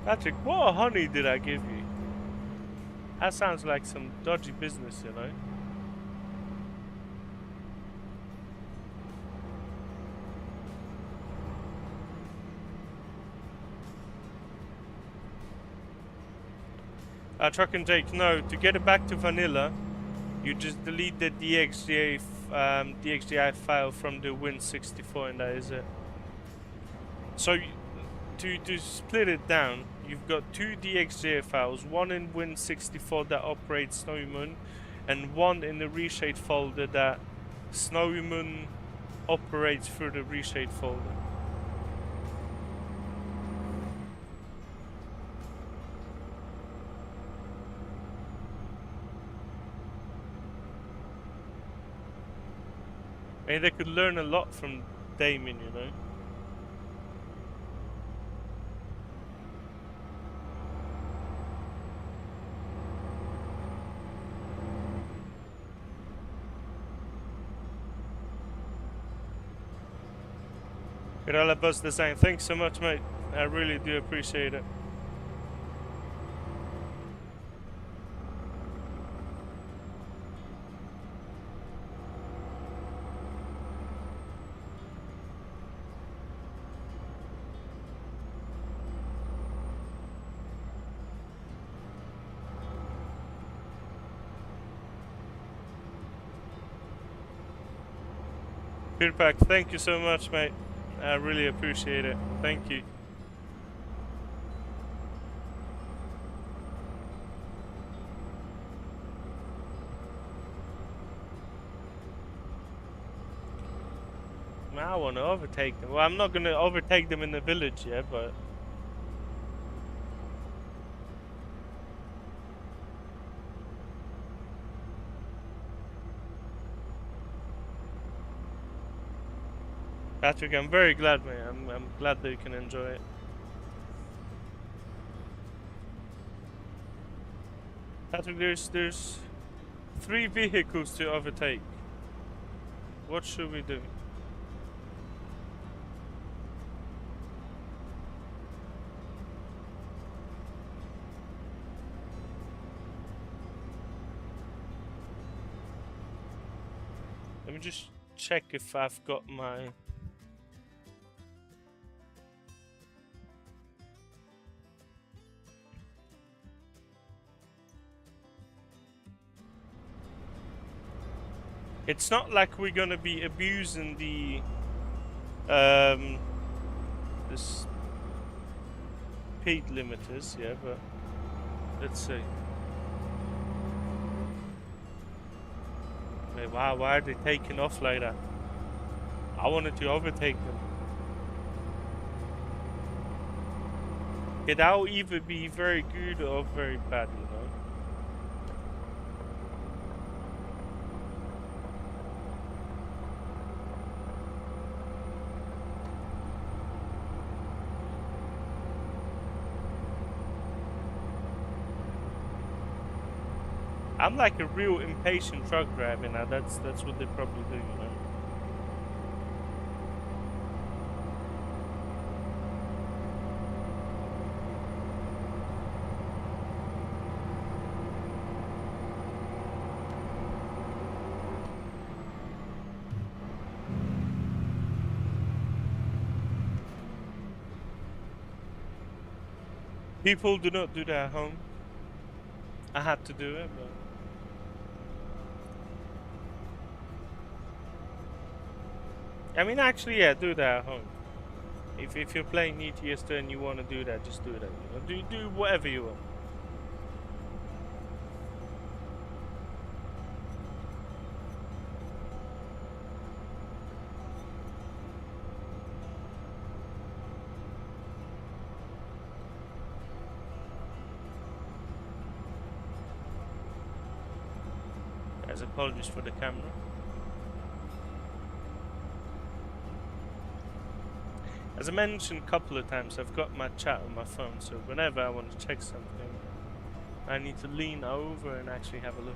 Patrick, what honey did I give you? That sounds like some dodgy business, you know? Truck and Jake, no, to get it back to vanilla, you just delete the DXDI file from the Win64 and that is it. So, to split it down, you've got 2 DXJ files, one in Win64 that operates Snowymoon, and one in the reshade folder that Snowymoon operates through the reshade folder. And they could learn a lot from Damien, you know. Gorilla Buzz Design, thanks so much, mate. I really do appreciate it. Feedback, thank you so much, mate. I really appreciate it. Thank you. I want to overtake them. Well, I'm not going to overtake them in the village yet, but... Patrick, I'm very glad, man. I'm glad that you can enjoy it. Patrick, there's 3 vehicles to overtake. What should we do? Let me just check if I've got my... It's not like we're gonna be abusing the speed limiters, yeah, but let's see. Wait, wow, why are they taking off like that? I wanted to overtake them. Okay, that'll either be very good or very bad, you know. I'm like a real impatient truck driver now. That's what they probably do, you know. People do not do that at home. I had to do it, but I mean, actually, yeah, do that at home. If you're playing ETS2 and you want to do that, just do that. You know, do whatever you want. As apologies for the camera. As I mentioned a couple of times, I've got my chat on my phone, so whenever I want to check something, I need to lean over and actually have a look.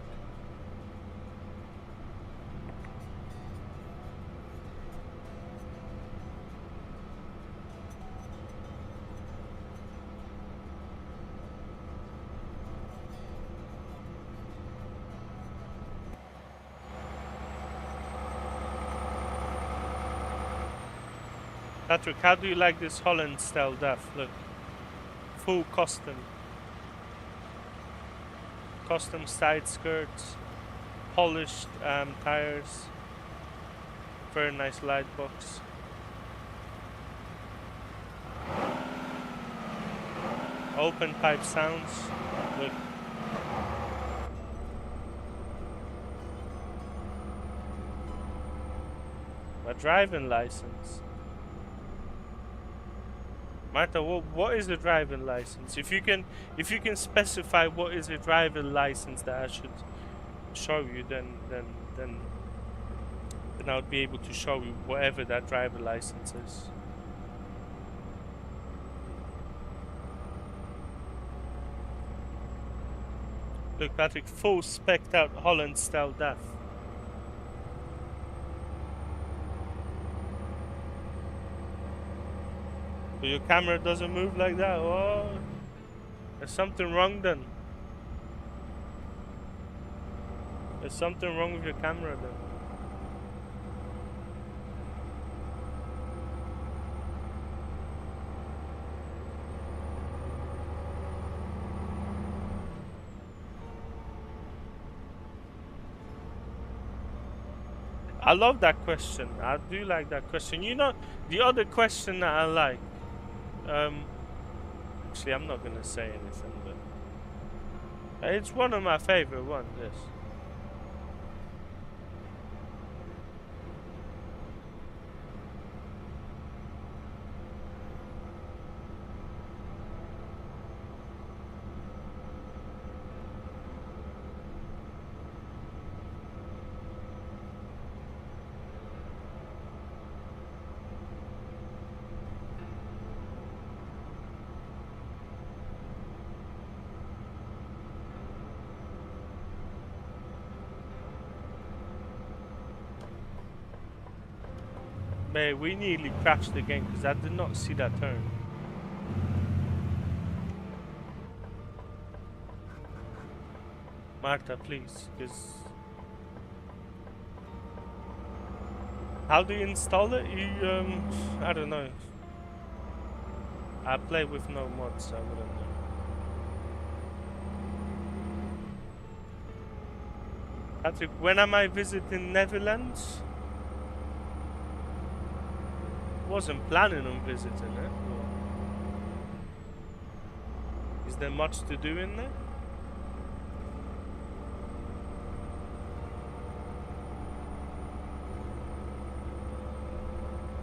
Patrick, how do you like this Holland style DAF? Look, full custom. Custom side skirts, polished tires, very nice light box. Open pipe sounds, look. My driving license. Martha, what is a driving license? If you can specify what is a driving license that I should show you, then I would be able to show you whatever that driver license is. Look, Patrick, full spec'd out Holland style DAF. So your camera doesn't move like that? Oh, there's something wrong then. There's something wrong with your camera then. I love that question. I do like that question. You know, the other question that I like, actually I'm not gonna say anything, but it's one of my favorite ones, yes. Man, we nearly crashed the game because I did not see that turn. Marta, please, because how do you install it? You I don't know. I play with no mods, so I wouldn't know. Patrick, when am I visiting Netherlands? Wasn't planning on visiting it. Is there much to do in there?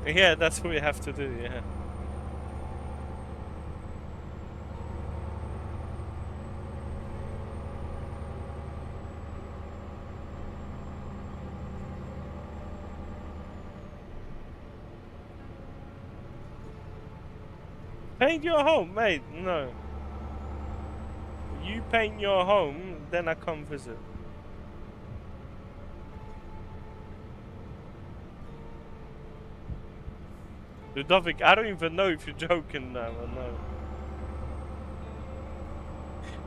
Yeah, that's what we have to do, yeah. Paint your home, mate. No. You paint your home, then I come visit. Ludovic, I don't even know if you're joking now or no.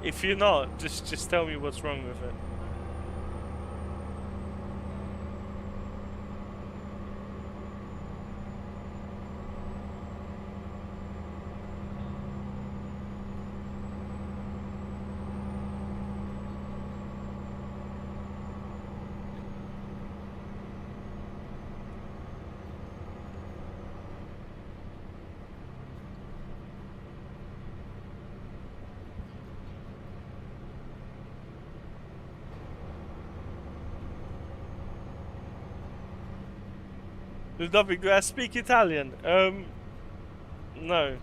If you're not, just tell me what's wrong with it. Ludovic, do I speak Italian? No.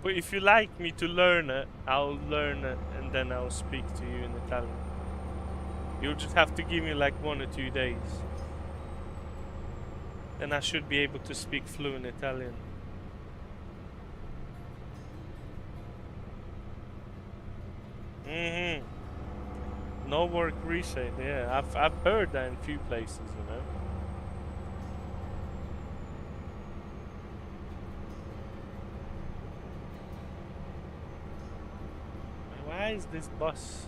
But if you like me to learn it, I'll learn it and then I'll speak to you in Italian. You'll just have to give me like 1 or 2 days. Then I should be able to speak fluent Italian. No work resale, yeah. I've heard that in a few places, you know. Why is this bus?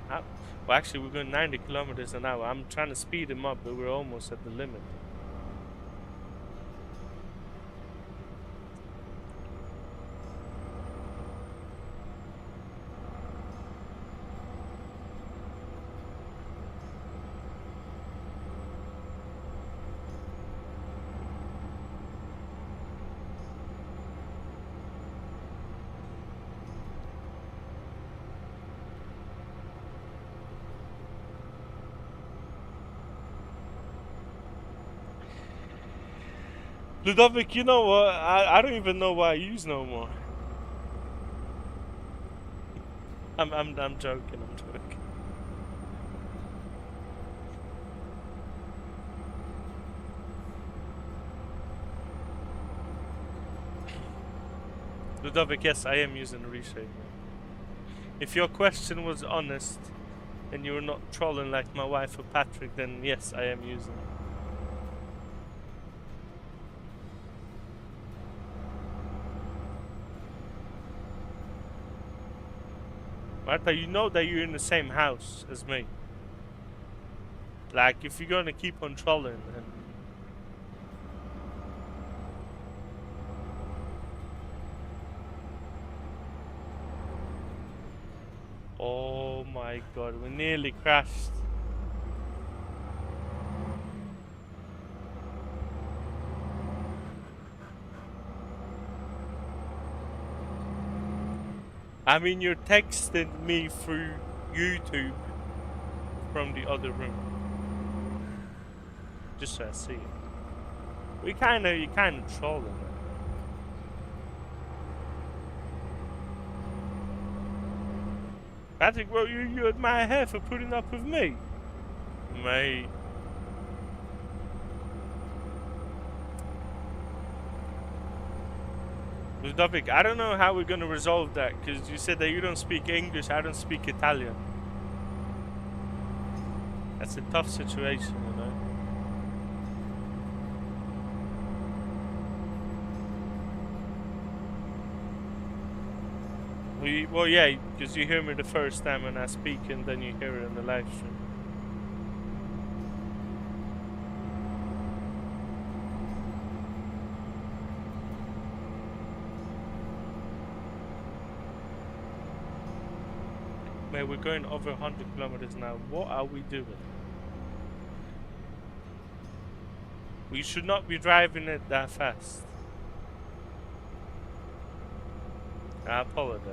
Well, actually, we're going 90 kilometers an hour. I'm trying to speed him up, but we're almost at the limit. Ludovic, you know what? I don't even know what I use no more. I'm joking. I'm joking. Ludovic, yes, I am using reshape. If your question was honest and you were not trolling like my wife or Patrick, then yes, I am using it. Martha, you know that you're in the same house as me. Like, if you're gonna keep on trolling and... Oh my god, we nearly crashed. I mean, you're texting me through YouTube from the other room. Just so I see it. You're kind of trolling it. Patrick, well, you admire her for putting up with me? Mate. Ludovic, I don't know how we're gonna resolve that, because you said that you don't speak English, I don't speak Italian. That's a tough situation, you know. Well, yeah, because you hear me the first time when I speak, and then you hear it in the live stream. Man, we're going over 100 kilometers now. What are we doing? We should not be driving it that fast. I apologize.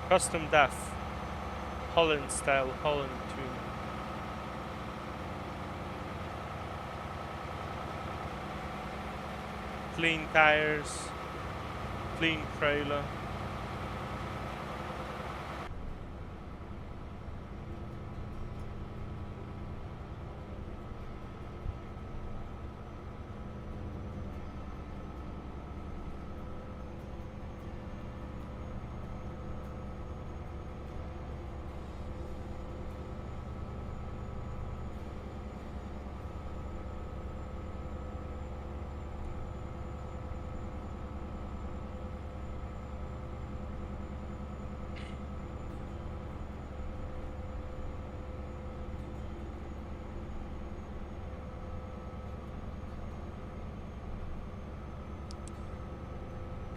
Custom DAF, Holland style, Holland tune. Clean tires, clean trailer.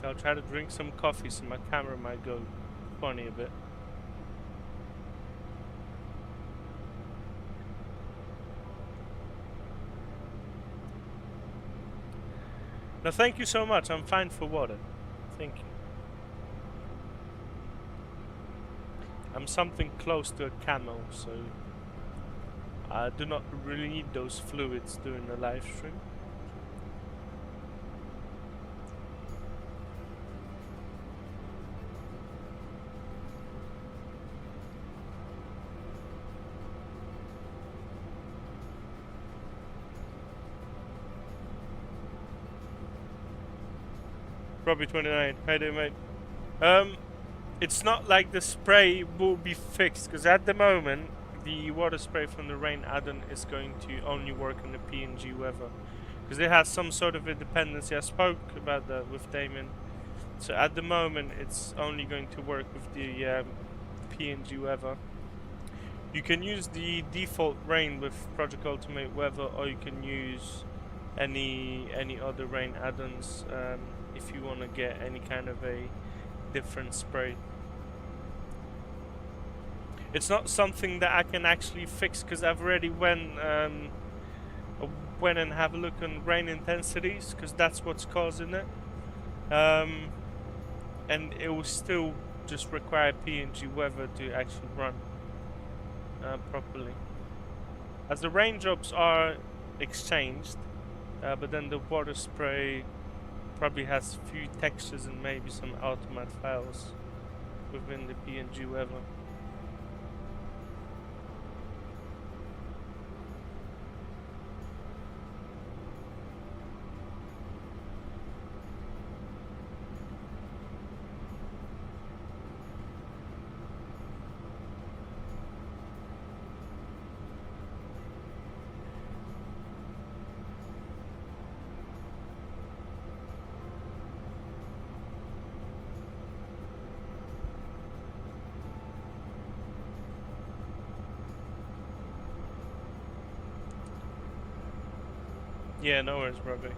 I'll try to drink some coffee so my camera might go funny a bit. No, thank you so much. I'm fine for water. Thank you. I'm something close to a camel, so I do not really need those fluids during the live stream. Robbie 29, how you doing, mate? It's not like the spray will be fixed, because at the moment the water spray from the rain add-on is going to only work on the PNG weather, because it has some sort of a dependency. I spoke about that with Damien. So at the moment it's only going to work with the PNG weather. You can use the default rain with Project Ultimate Weather, or you can use any other rain add-ons if you want to get any kind of a different spray. It's not something that I can actually fix, because I've already went and have a look on rain intensities, because that's what's causing it, and it will still just require PNG weather to actually run properly, as the raindrops are exchanged, but then the water spray probably has few textures and maybe some automat files within the PNG weather. Yeah, no worries, Robbie.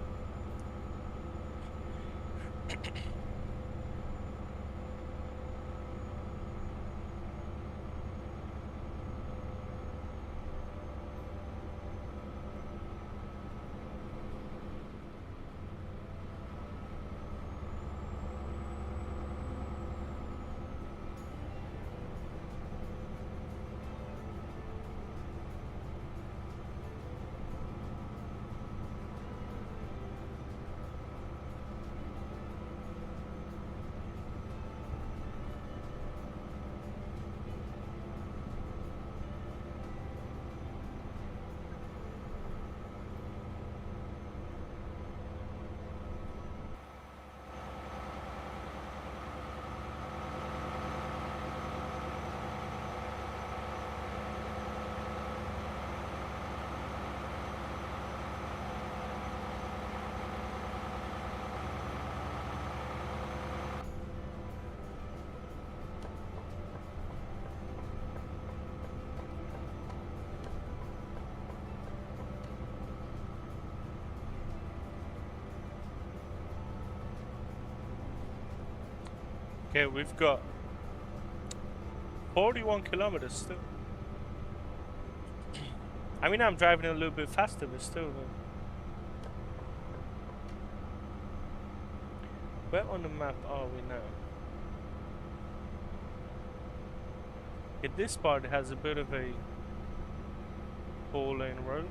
Okay, we've got 41 kilometers still. I mean, I'm driving a little bit faster, but still. Where on the map are we now? Okay, this part has a bit of a 4-lane road.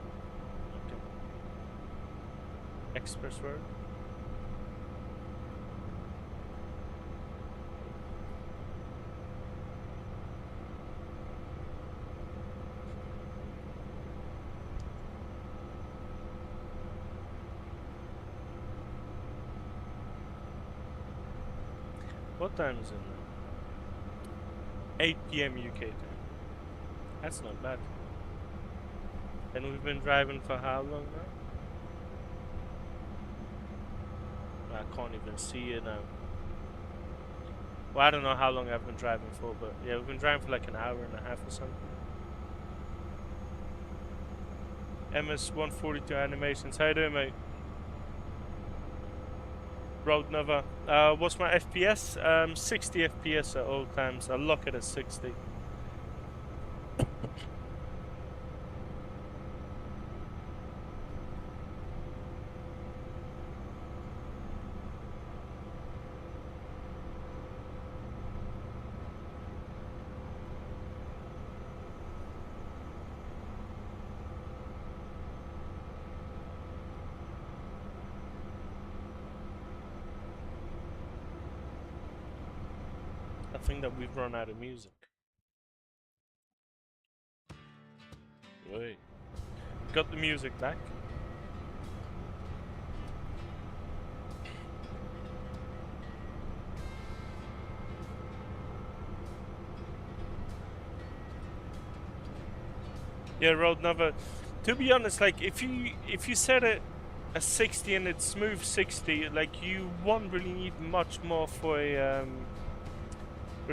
Okay. Express road. What time is it now? 8 PM UK time. That's not bad. And we've been driving for how long now? I can't even see it now. Well, I don't know how long I've been driving for, but yeah, we've been driving for like an hour and a half or something. MS142 Animations, how you doing, mate? Road Nova. What's my FPS? 60 FPS at all times. I lock it at 60. I think that we've run out of music. Wait. Got the music back. Yeah, Road Nova. To be honest, like if you set it at 60 and it's smooth 60, like you won't really need much more for a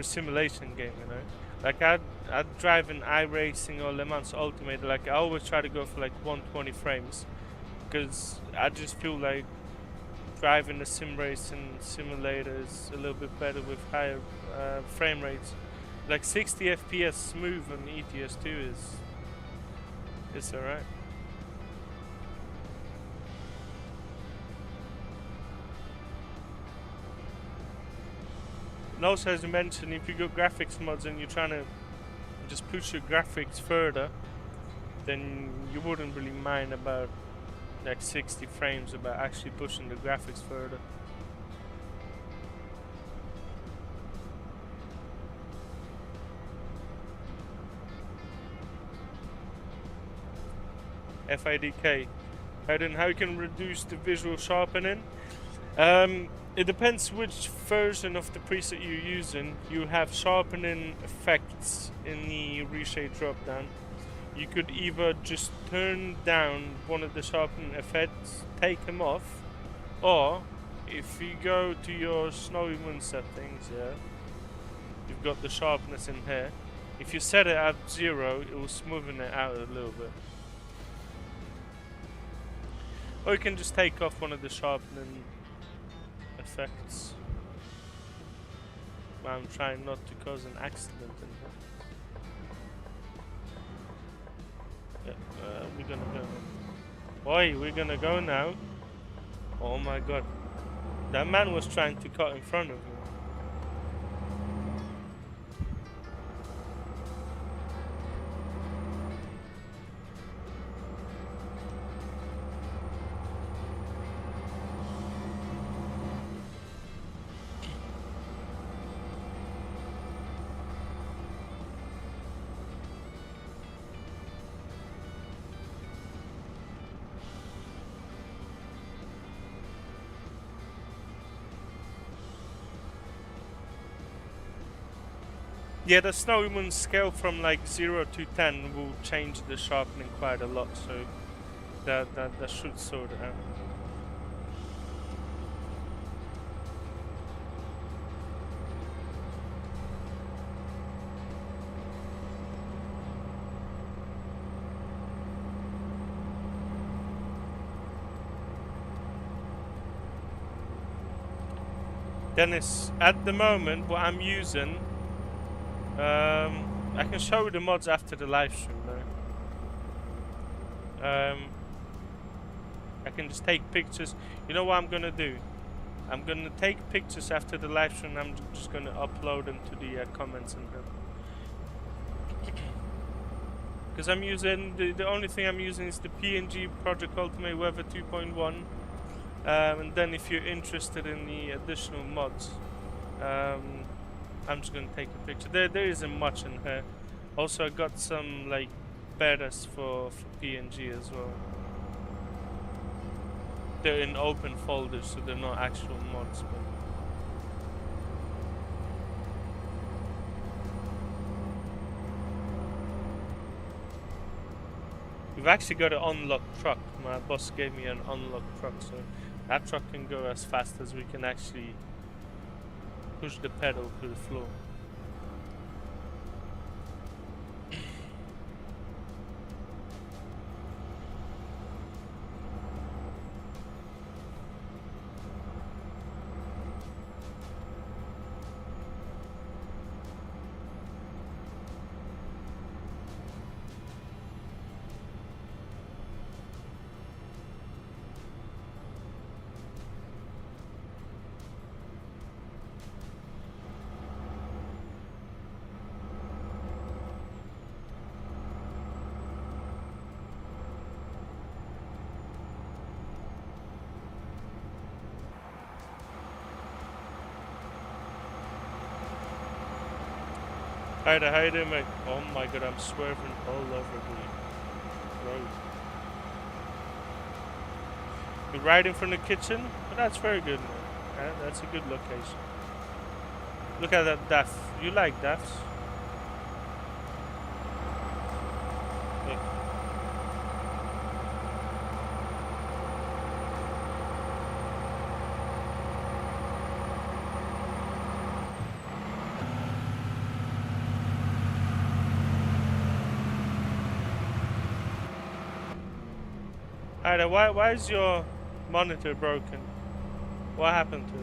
simulation game, you know. Like I'd drive an iRacing or Le Mans Ultimate. Like I always try to go for like 120 frames, because I just feel like driving a sim racing simulator is a little bit better with higher frame rates. Like 60 FPS smooth on ETS2 is alright. And also, as you mentioned, if you got graphics mods and you're trying to just push your graphics further, then you wouldn't really mind about like 60 frames, about actually pushing the graphics further. FIDK. How you can reduce the visual sharpening? It depends which version of the preset you're using. You have sharpening effects in the reshade dropdown. You could either just turn down one of the sharpening effects, take them off, or if you go to your Snowymoon settings, yeah, you've got the sharpness in here. If you set it at 0, it will smoothen it out a little bit. Or you can just take off one of the sharpening effects. I'm trying not to cause an accident in here. Yeah, we're gonna go. Oi, we're gonna go now. Oh my god. That man was trying to cut in front of me. Yeah, the Snowymoon scale from like 0 to 10 will change the sharpening quite a lot, so that should sort it out. Dennis, at the moment, what I'm using, I can show you the mods after the live stream though. I can just take pictures. You know what I'm gonna do? I'm gonna take pictures after the live stream. I'm just gonna upload them to the comments and because I'm using the only thing I'm using is the PNG Project Ultimate Weather 2.1. And then if you're interested in the additional mods, I'm just gonna take a picture. There isn't much in here. Also, I got some like betas for PNG as well. They're in open folders, so they're not actual mods. But we've actually got an unlocked truck. My boss gave me an unlocked truck, so that truck can go as fast as we can actually push the pedal to the floor. Hi there, how you doing, mate? Oh my god, I'm swerving all over the road. You're riding from the kitchen? Well, that's very good, man. That's a good location. Look at that DAF. You like DAFs? Look. Hi there, why is your monitor broken? What happened to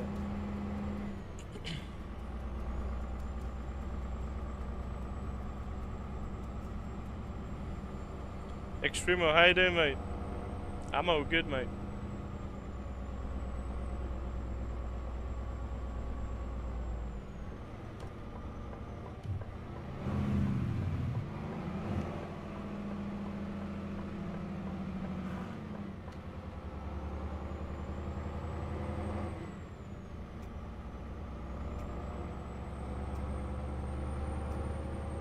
it? Extremo, how you doing, mate? I'm all good, mate.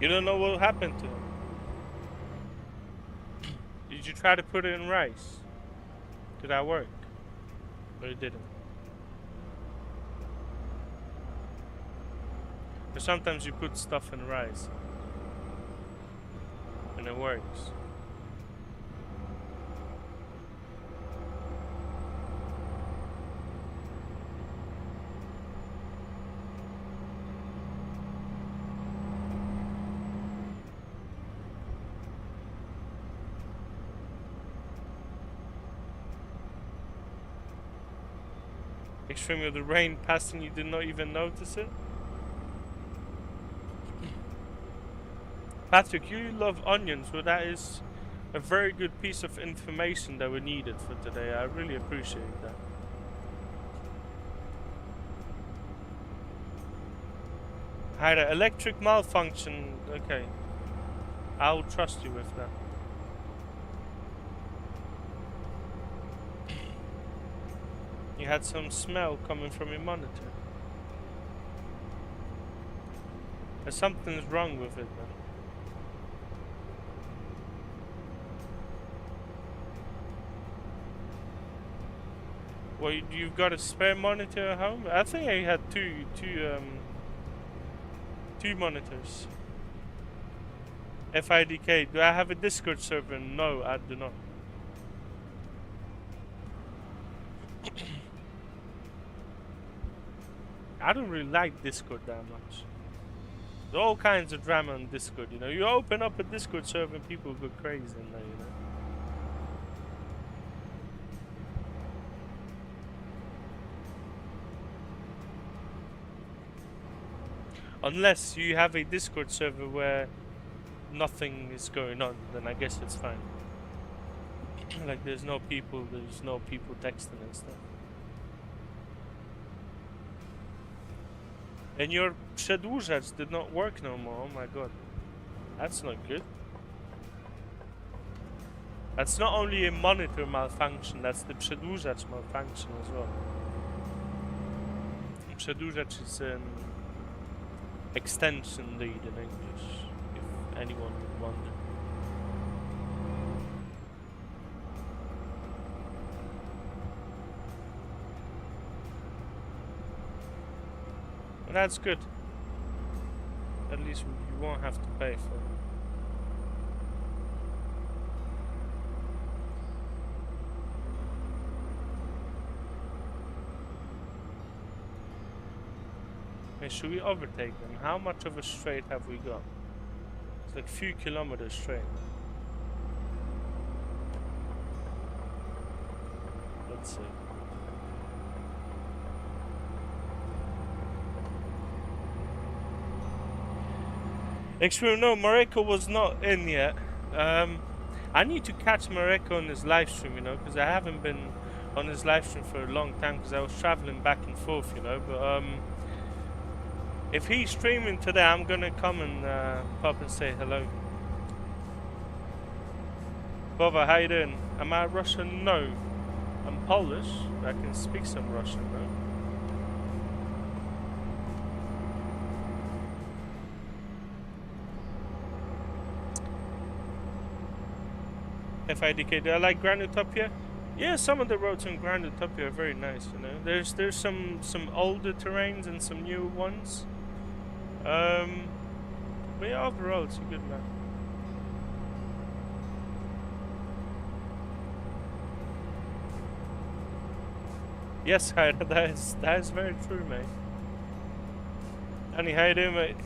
You don't know what happened to him? Did you try to put it in rice? Did that work? Or it didn't? Or sometimes you put stuff in rice and it works. Extremely, the rain passing, you did not even notice it? Patrick, you love onions, well that is a very good piece of information that we needed for today. I really appreciate that. Had an electric malfunction. Okay, I'll trust you with that. You had some smell coming from your monitor. Something's wrong with it then. Well, you've got a spare monitor at home? I think I had two monitors. FIDK. Do I have a Discord server? No, I do not. I don't really like Discord that much. There's all kinds of drama on Discord, you know. You open up a Discord server and people go crazy in there, you know. Unless you have a Discord server where nothing is going on, then I guess it's fine. Like there's no people texting and stuff. And your przedłużacz did not work no more. Oh my god. That's not good. That's not only a monitor malfunction, that's the przedłużacz malfunction as well. Przedłużacz is an extension lead in English, if anyone would wonder. Well, that's good. At least you won't have to pay for it. Hey, should we overtake them? How much of a straight have we got? It's like a few kilometers straight. Let's see. Extreme, no, Mareko was not in yet. I need to catch Mareko on his live stream, you know, because I haven't been on his live stream for a long time because I was traveling back and forth, you know. But if he's streaming today, I'm gonna come and pop and say hello. Boba, how you doing? Am I Russian? No. I'm Polish. I can speak some Russian though. FIDK, do I like Grand Utopia? Yeah, some of the roads in Grand Utopia are very nice, you know. There's some older terrains and some new ones. But yeah, overall it's a good map. Yes, Hyder, that is very true, mate. Danny, how you doing, mate?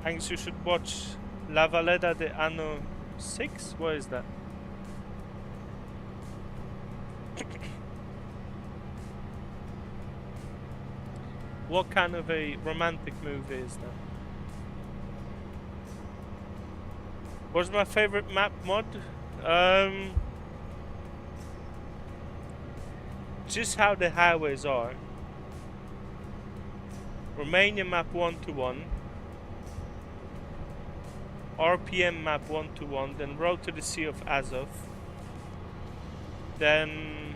Thanks, you should watch La Valeda de Anno 6? What is that? What kind of a romantic movie is that? What's my favorite map mod? Just how the highways are. Romania map 1-1. RPM map 1-1. Then road to the Sea of Azov. Then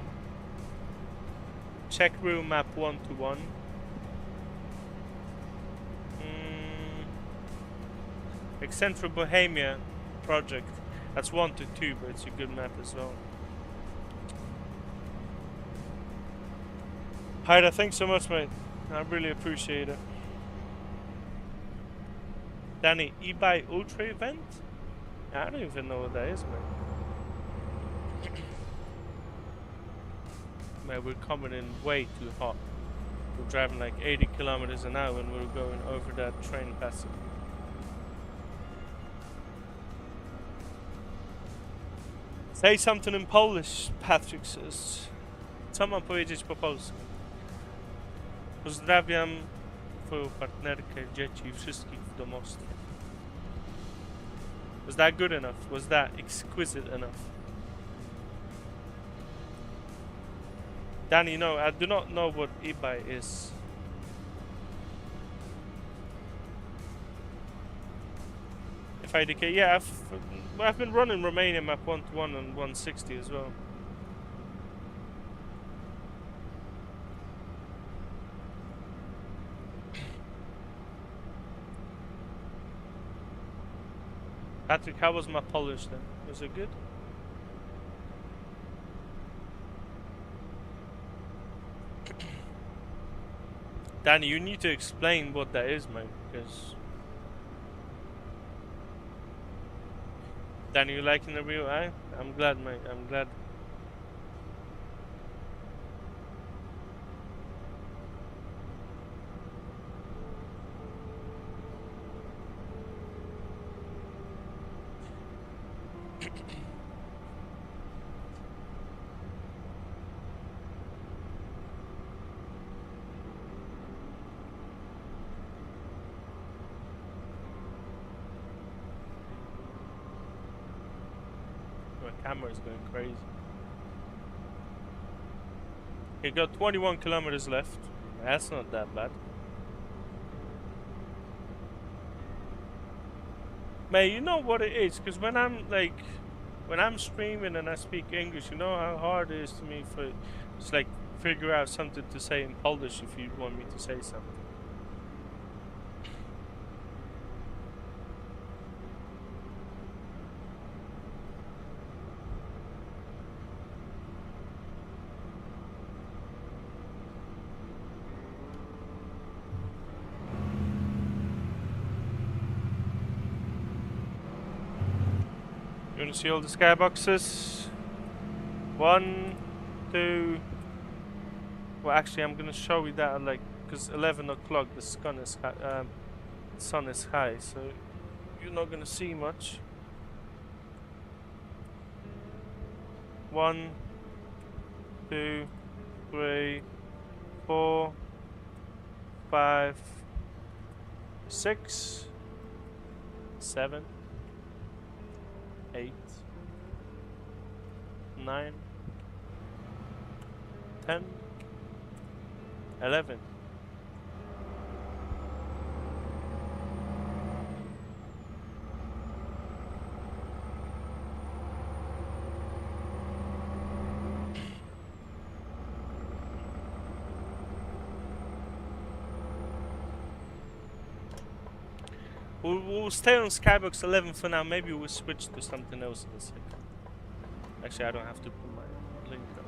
Czech Rue map 1-1. Eccentric Bohemia project. That's 1-2, but it's a good map as well. Hyder, thanks so much, mate. I really appreciate it. Danny, eBay Ultra event? I don't even know what that is, mate. Man, we're coming in way too hot. We're driving like 80 kilometers an hour and we're going over that train passing. Say something in Polish, Patrick says. Co mam powiedzieć po polsku? Pozdrawiam twoją partnerkę, dzieci i wszystkich w domostwie. Was that good enough? Was that exquisite enough? Danny, no, I do not know what eBay is. If I decay, yeah, I've been running Romania map 1-1 and 160 as well. Patrick, how was my Polish then? Was it good? Danny, you need to explain what that is, mate, because... Danny, you liking the RealEye? I'm glad, mate, I'm glad. Camera's going crazy. You got 21 kilometers left. That's not that bad. Mate, you know what it is? Because when I'm streaming and I speak English, you know how hard it is to me for just like figure out something to say in Polish if you want me to say something. You want to see all the skyboxes? 1, 2. Well, actually, I'm gonna show you that like, because 11 o'clock the sun is high, so you're not gonna see much. 1, 2, 3, 4, 5, 6, 7, 8, 9, 10, 11. We'll stay on Skybox 11 for now. Maybe we'll switch to something else in a second. Actually, I don't have to put my link down.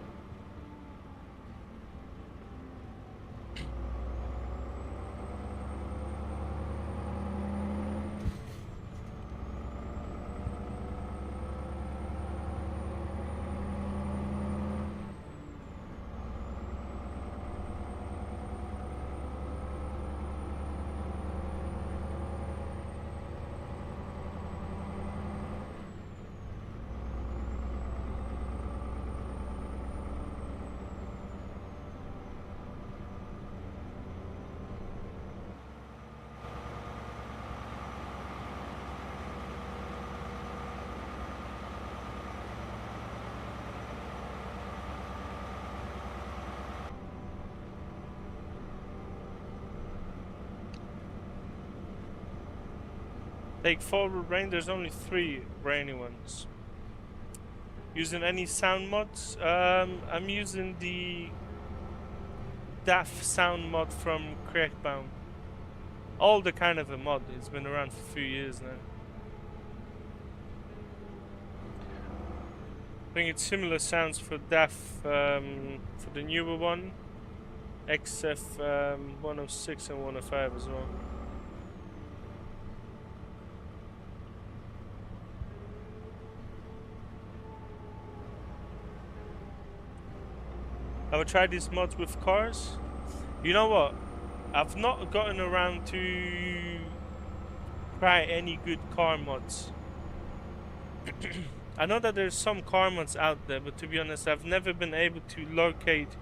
Take forward rain, there's only 3 rainy ones. Using any sound mods? I'm using the DAF sound mod from Crackbound. Older kind of a mod, it's been around for a few years now. I think it's similar sounds for DAF for the newer one. XF 106 and 105 as well. I would try these mods with cars. You know what? I've not gotten around to try any good car mods. I know that there's some car mods out there, but to be honest, I've never been able to locate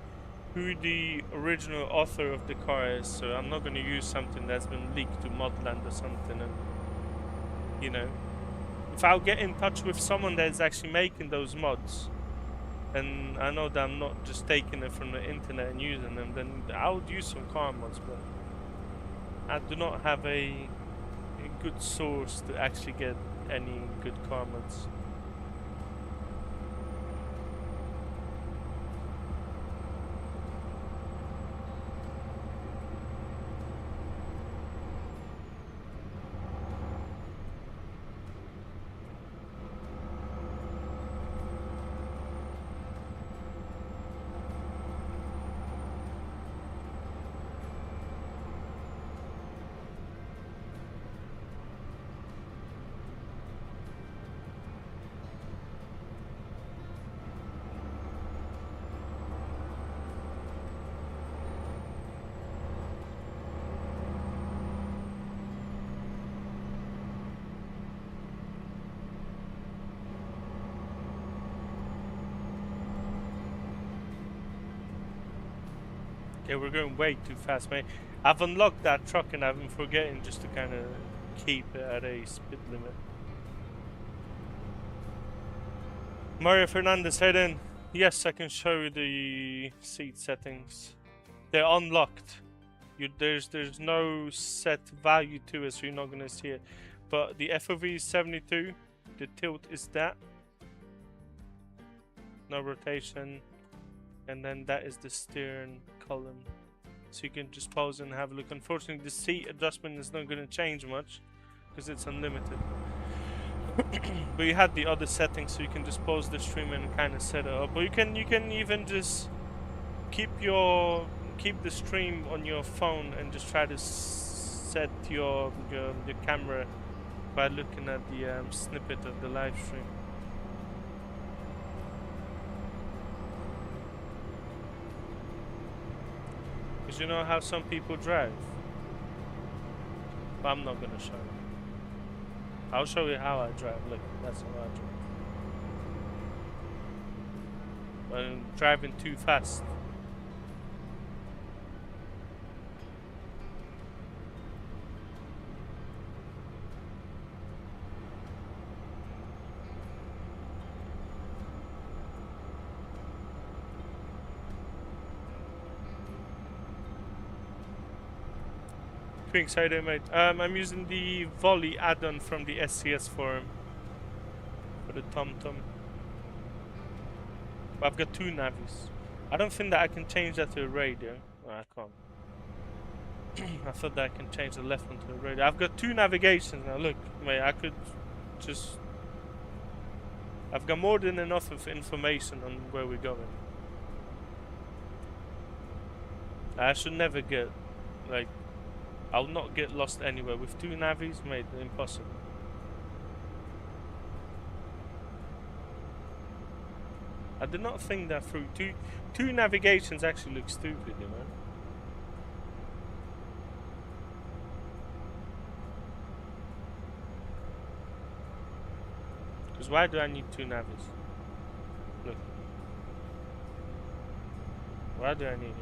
who the original author of the car is. So I'm not going to use something that's been leaked to Modland or something. And you know, if I'll get in touch with someone that's actually making those mods, and I know that I'm not just taking it from the internet and using them, then I would use some car mods, but I do not have a good source to actually get any good car mods. Okay, we're going way too fast, mate. I've unlocked that truck and I've been forgetting just to kind of keep it at a speed limit. Mario Fernandez, head in. Yes, I can show you the seat settings. They're unlocked. There's no set value to it, so you're not gonna see it. But the FOV is 72. The tilt is that. No rotation. And then that is the steering column. So you can just pause and have a look. Unfortunately, the seat adjustment is not going to change much because it's unlimited. But you had the other settings, so you can just pause the stream and kind of set it up. But you can even just keep the stream on your phone and just try to set your camera by looking at the snippet of the live stream. Because you know how some people drive? But I'm not going to show you. I'll show you how I drive. Look, that's how I drive. I'm driving too fast. Pretty excited, mate. I'm using the Volley add-on from the SCS forum for the TomTom. I've got 2 navis. I don't think that I can change that to a radio. No, I can't. I thought that I can change the left one to a radio. I've got 2 navigations now. Look, mate, I could just I've got more than enough of information on where we're going. I should never get, like, I'll not get lost anywhere. With 2 navies, mate, impossible. I did not think that through. Two navigations actually look stupid, you know. Because why do I need 2 navies? Look. Why do I need it?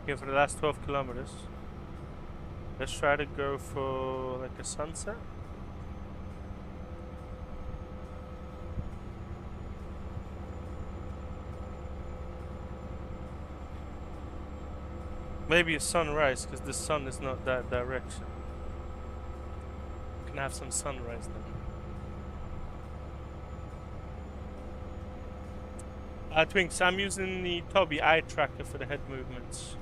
Okay, for the last 12 kilometers, let's try to go for like a sunset. Maybe a sunrise, because the sun is not that direction. We can have some sunrise then. Twinks, I'm using the Tobii eye tracker for the head movements.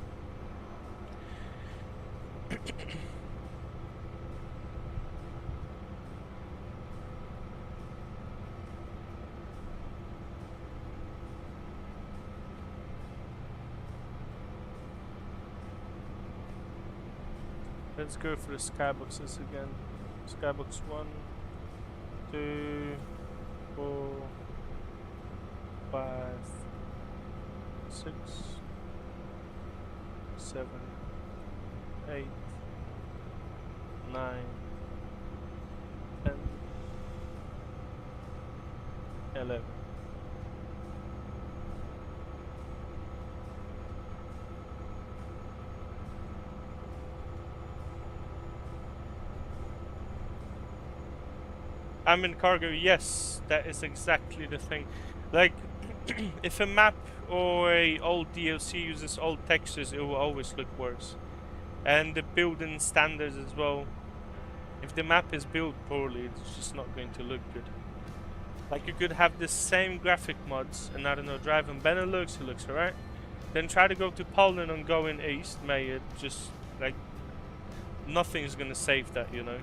Let's go for the skyboxes again. Skybox 1, 2, 4, 5, 6, 7, 8, 9, 10, 11. I'm in cargo, yes, that is exactly the thing. Like, if a map or a old DLC uses old textures, it will always look worse. And the building standards as well. If the map is built poorly, it's just not going to look good. Like, you could have the same graphic mods, and I don't know, driving Benelux, it looks alright. Then try to go to Poland and go in east, may it just, like, nothing's gonna save that, you know.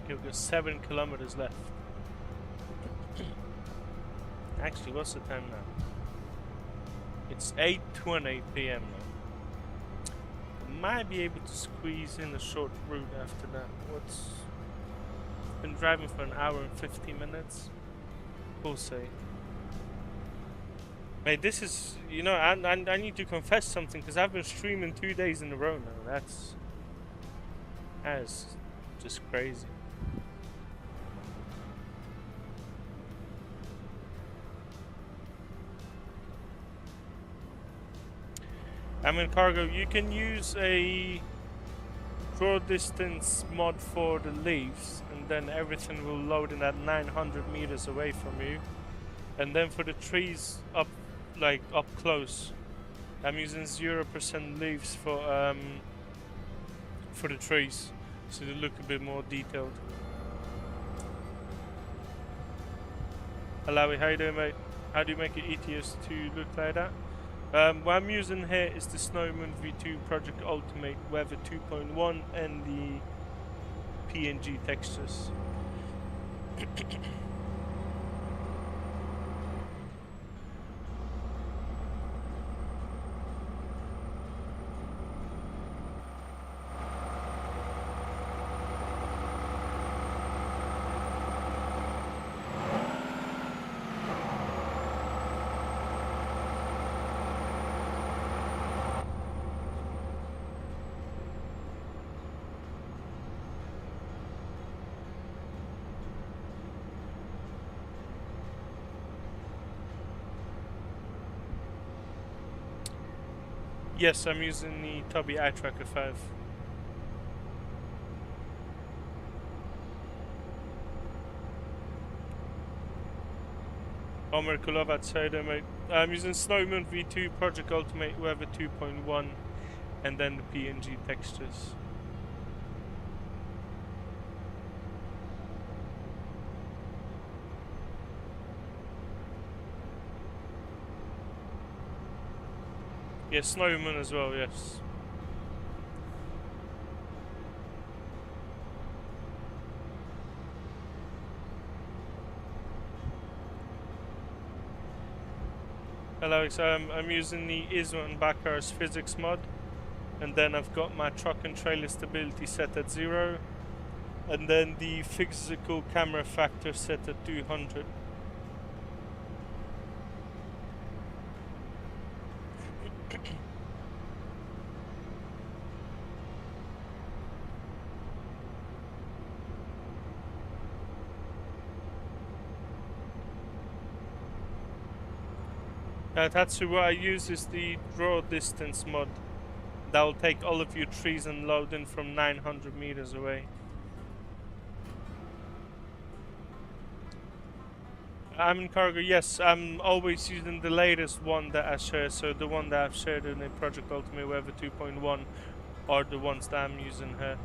Okay, we've got 7 kilometers left. Actually, what's the time now? It's 8:20 p.m. now. Might be able to squeeze in a short route after that. Been driving for an hour and 50 minutes. We'll see. Mate, this is, you know, I need to confess something because I've been streaming 2 days in a row now. That is just crazy. I'm in cargo. You can use a draw distance mod for the leaves, and then everything will load in at 900 meters away from you. And then for the trees up, like up close, I'm using 0% leaves for the trees, so they look a bit more detailed. Alawi, how you doing, mate? How do you make an ETS2 look like that? What I'm using here is the Snowymoon V2 Project Ultimate Weather 2.1 and the PNG textures. Yes, I'm using the Tubby Eye Tracker 5. Omer Kulovat, how you doing, mate? I'm using Snowymoon V2 Project Ultimate Weather 2.1 and then the PNG textures. Yes, Snowymoon as well, yes. Hello, Alex. I'm using the Isma and Bakar's physics mod, and then I've got my truck and trailer stability set at 0, and then the physical camera factor set at 200. That's what I use is the draw distance mod. That will take all of your trees and load in from 900 meters away. I'm in cargo, yes. I'm always using the latest one that I share. So the one that I've shared in the Project Ultimate Weather 2.1 are the ones that I'm using here.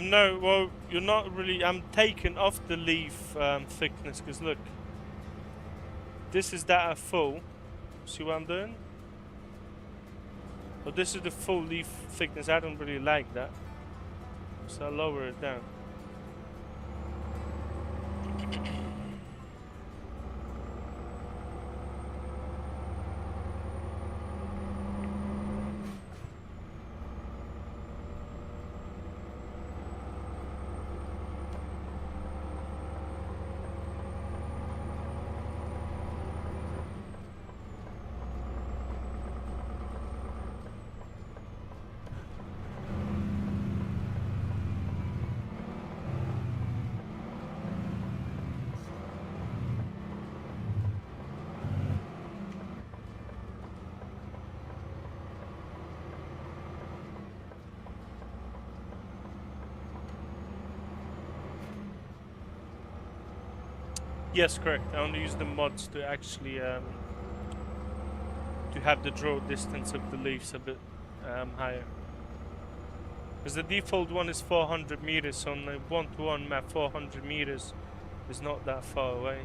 No, well, you're not really. I'm taking off the leaf thickness because look, this is that at full. See what I'm doing? But this is the full leaf thickness. I don't really like that, so I'll lower it down. Yes, correct. I only use the mods to actually to have the draw distance of the leaves a bit higher. Because the default one is 400 meters, so on the 1-to-1 map 400 meters is not that far away.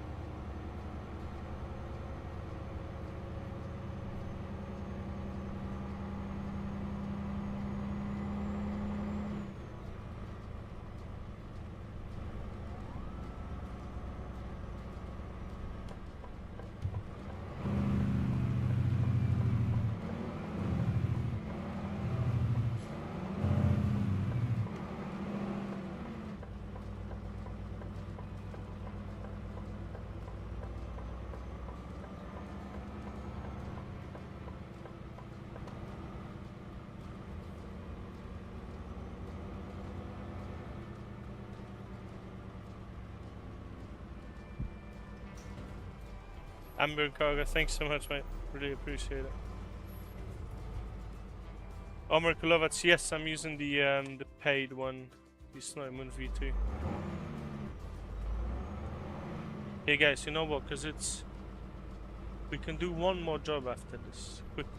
Amber Cargo, thanks so much, mate. Really appreciate it. Omar Kulovats, yes, I'm using the paid one, the Snowymoon V2. Hey guys, you know what? Because we can do one more job after this quickly.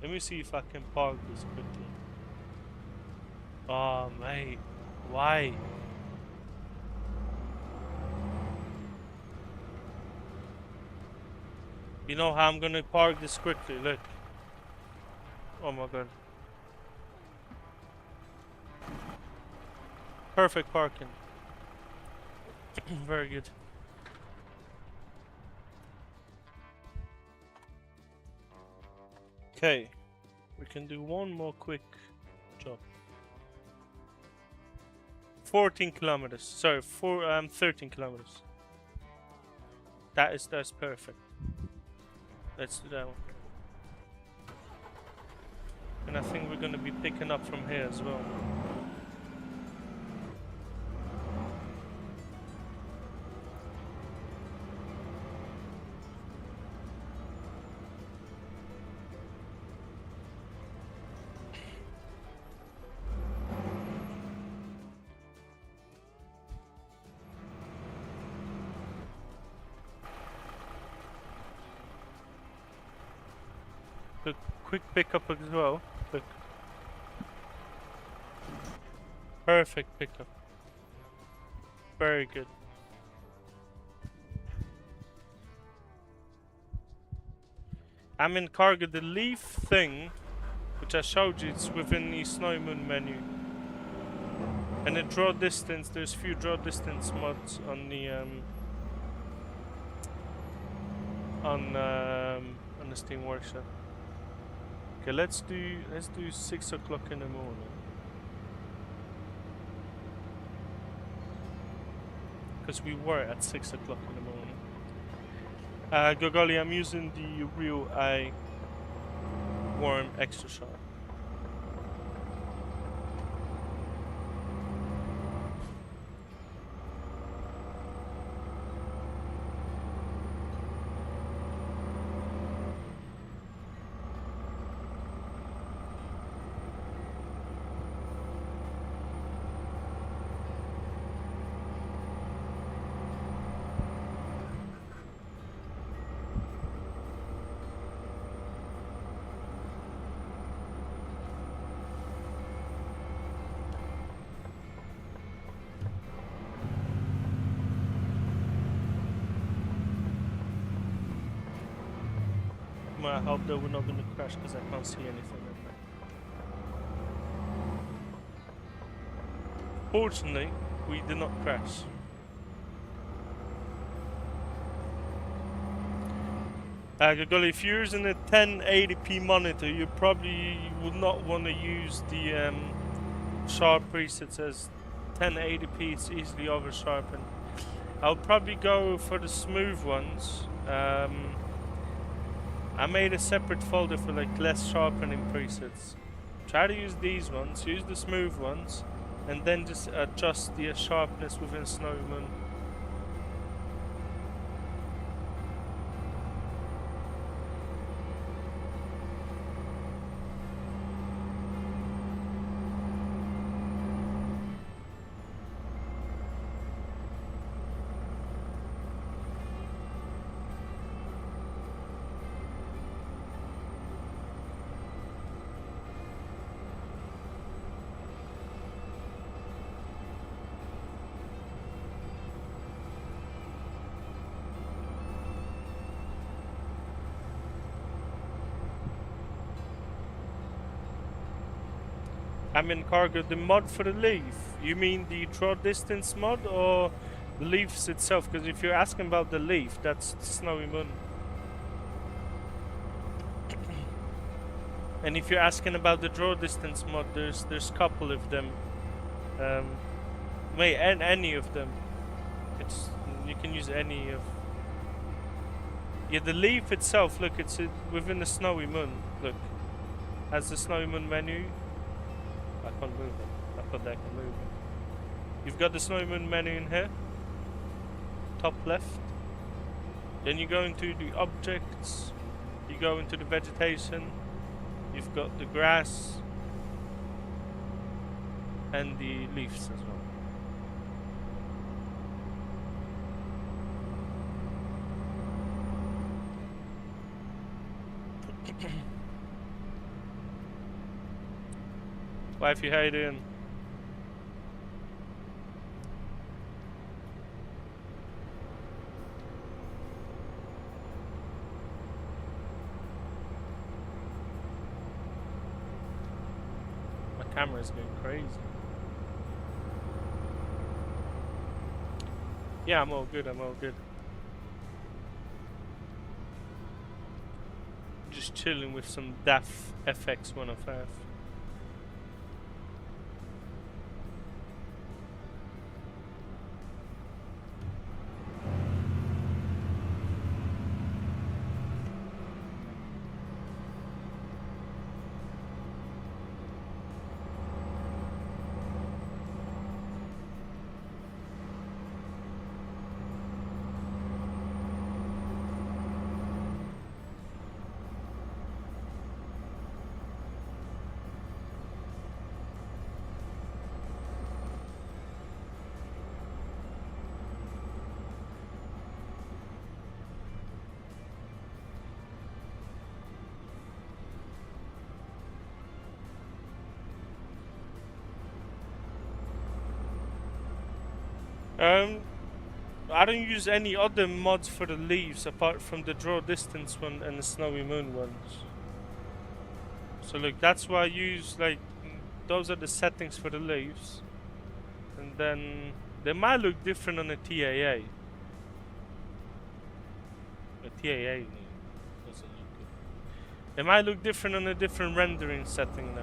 Let me see if I can park this quickly. Oh, mate, why? You know how I'm gonna park this quickly, look. Oh my god. Perfect parking. Very good. Okay. We can do one more quick job. 14 kilometers. Sorry, 13 kilometers. That's perfect. Let's do that one. And I think we're gonna be picking up from here as well. Look, quick pickup as well. Look. Perfect pickup. Very good. I'm in cargo. The leaf thing, which I showed you, it's within the Snowymoon menu. And the draw distance, there's few draw distance mods on the on the Steam Workshop. Okay, let's do 6 o'clock in the morning. Because we were at 6 o'clock in the morning. Gogoli, I'm using the RealEye Worm Extra Sharp. I hope that we're not going to crash because I can't see anything right now. Fortunately, we did not crash. Gogoli, if you're using a 1080p monitor, you probably would not want to use the sharp presets, as 1080p is easily over sharpened. I'll probably go for the smooth ones. I made a separate folder for like less sharpening presets. Try to use these ones, use the smooth ones, and then just adjust the sharpness within Snowymoon. I mean, Cargo, the mod for the leaf. You mean the draw distance mod or the leaves itself? Because if you're asking about the leaf, that's Snowymoon. And if you're asking about the draw distance mod, there's a couple of them. Wait, and any of them. You can use any of. Yeah, the leaf itself. Look, it's within the Snowymoon. Look, has the Snowymoon menu. I can't move it. I thought I can move it. You've got the Snowymoon menu in here. Top left. Then you go into the objects. You go into the vegetation. You've got the grass and the leaves as well. Wifey, how you doing? Camera's going crazy. Yeah, I'm all good, I'm all good. Just chilling with some DAF FX105. I don't use any other mods for the leaves apart from the draw distance one and the Snowymoon ones. So look, that's why I use, like, those are the settings for the leaves. And then they might look different on the TAA. The TAA doesn't look good. They might look different on a different rendering setting now.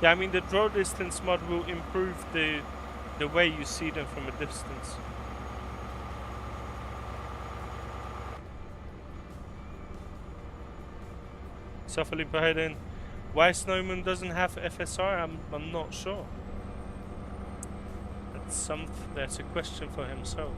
Yeah, I mean the draw distance mod will improve the way you see them from a distance. Sufferly Hayden, why Snowymoon doesn't have FSR? I'm not sure. That's a question for himself.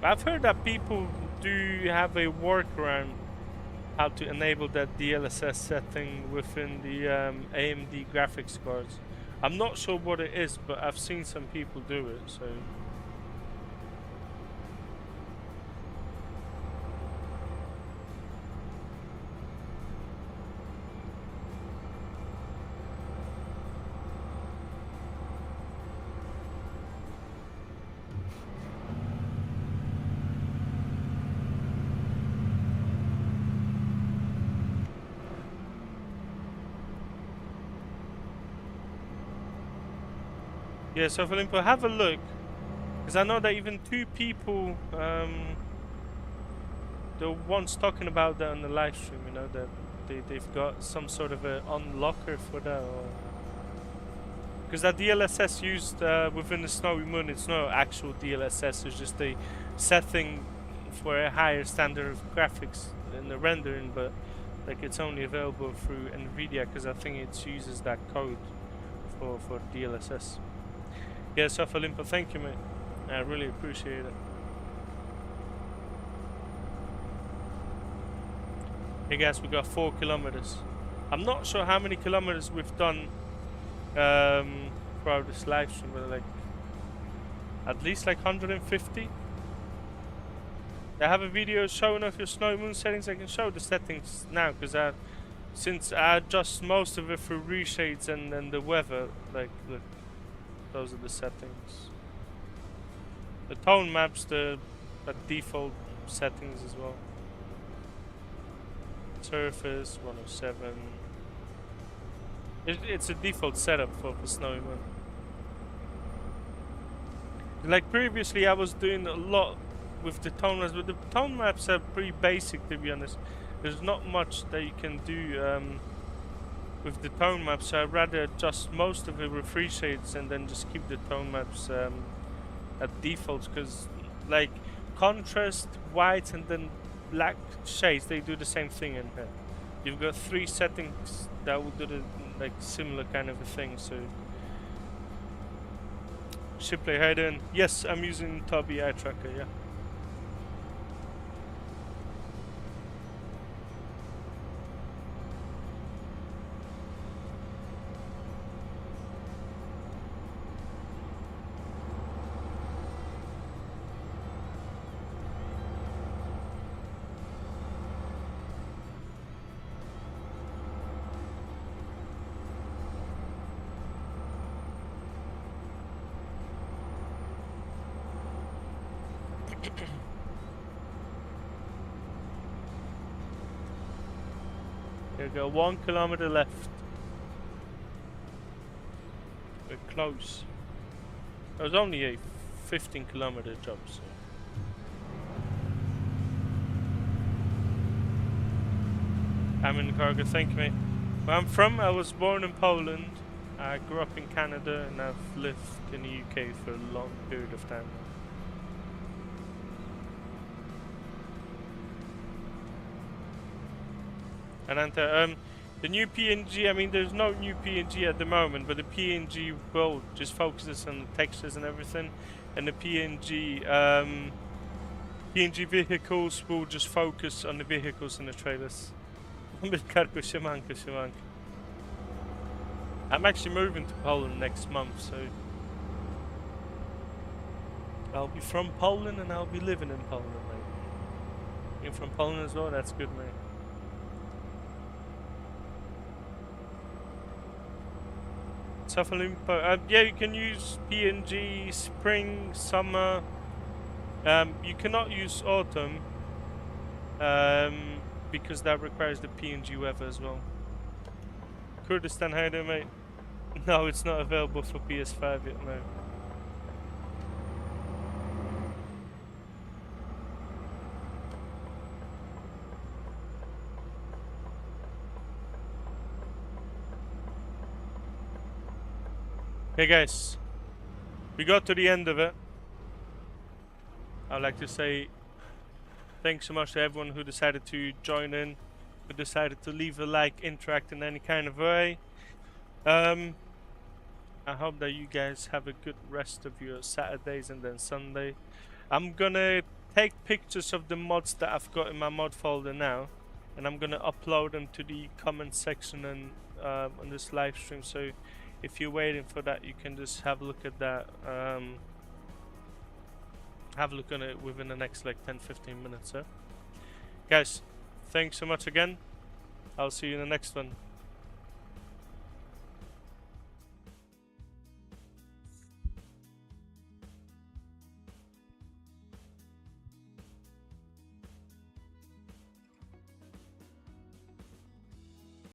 I've heard that people do have a workaround how to enable that DLSS setting within the AMD graphics cards. I'm not sure what it is, but I've seen some people do it, so... Yeah, so Olimpo, have a look, because I know that even two people, the ones talking about that on the live stream, you know, that they've got some sort of a unlocker for that, because that DLSS used within the Snowymoon, it's no actual DLSS, it's just a setting for a higher standard of graphics in the rendering, but like it's only available through NVIDIA because I think it uses that code for DLSS. Yeah, Sofalimpa, thank you, mate. I really appreciate it. Hey guys, we got 4 kilometers. I'm not sure how many kilometers we've done throughout this live stream, but like at least like 150. I have a video showing off your Snowymoon settings. I can show the settings now because since I adjust most of it through reshades and the weather, like look, those are the settings. The tone maps, the default settings as well. Surface 107. It's a default setup for Snowymoon. Like previously, I was doing a lot with the tone maps, but the tone maps are pretty basic, to be honest. There's not much that you can do with the tone maps, so I'd rather adjust most of it with reshades and then just keep the tone maps at defaults, because like contrast, white, and then black shades, they do the same thing in here. You've got 3 settings that will do the like similar kind of a thing. So Shipley, how you doing? Yes, I'm using Tobii eye tracker, yeah. There we go, 1 kilometer left. We're close. It was only a 15-kilometer job, so. I'm in cargo, thank you, mate. Where I'm from, I was born in Poland. I grew up in Canada and I've lived in the UK for a long period of time. And the new PNG, I mean, there's no new PNG at the moment, but the PNG world just focuses on the textures and everything, and the PNG vehicles will just focus on the vehicles and the trailers. I'm actually moving to Poland next month, so I'll be from Poland and I'll be living in Poland, mate. You're from Poland as well? That's good, mate. Yeah, you can use PNG, spring, summer. You cannot use autumn because that requires the PNG weather as well. Kurdistan, how you doing, mate? No, it's not available for PS5 yet, no. Hey guys, we got to the end of it. I'd like to say thanks so much to everyone who decided to join in, who decided to leave a like, interact in any kind of way. I hope that you guys have a good rest of your Saturdays and then Sunday. I'm gonna take pictures of the mods that I've got in my mod folder now, and I'm gonna upload them to the comment section and on this live stream. So if you're waiting for that, you can just have a look at that. Have a look on it within the next like 10-15 minutes. Guys, thanks so much again. I'll see you in the next one.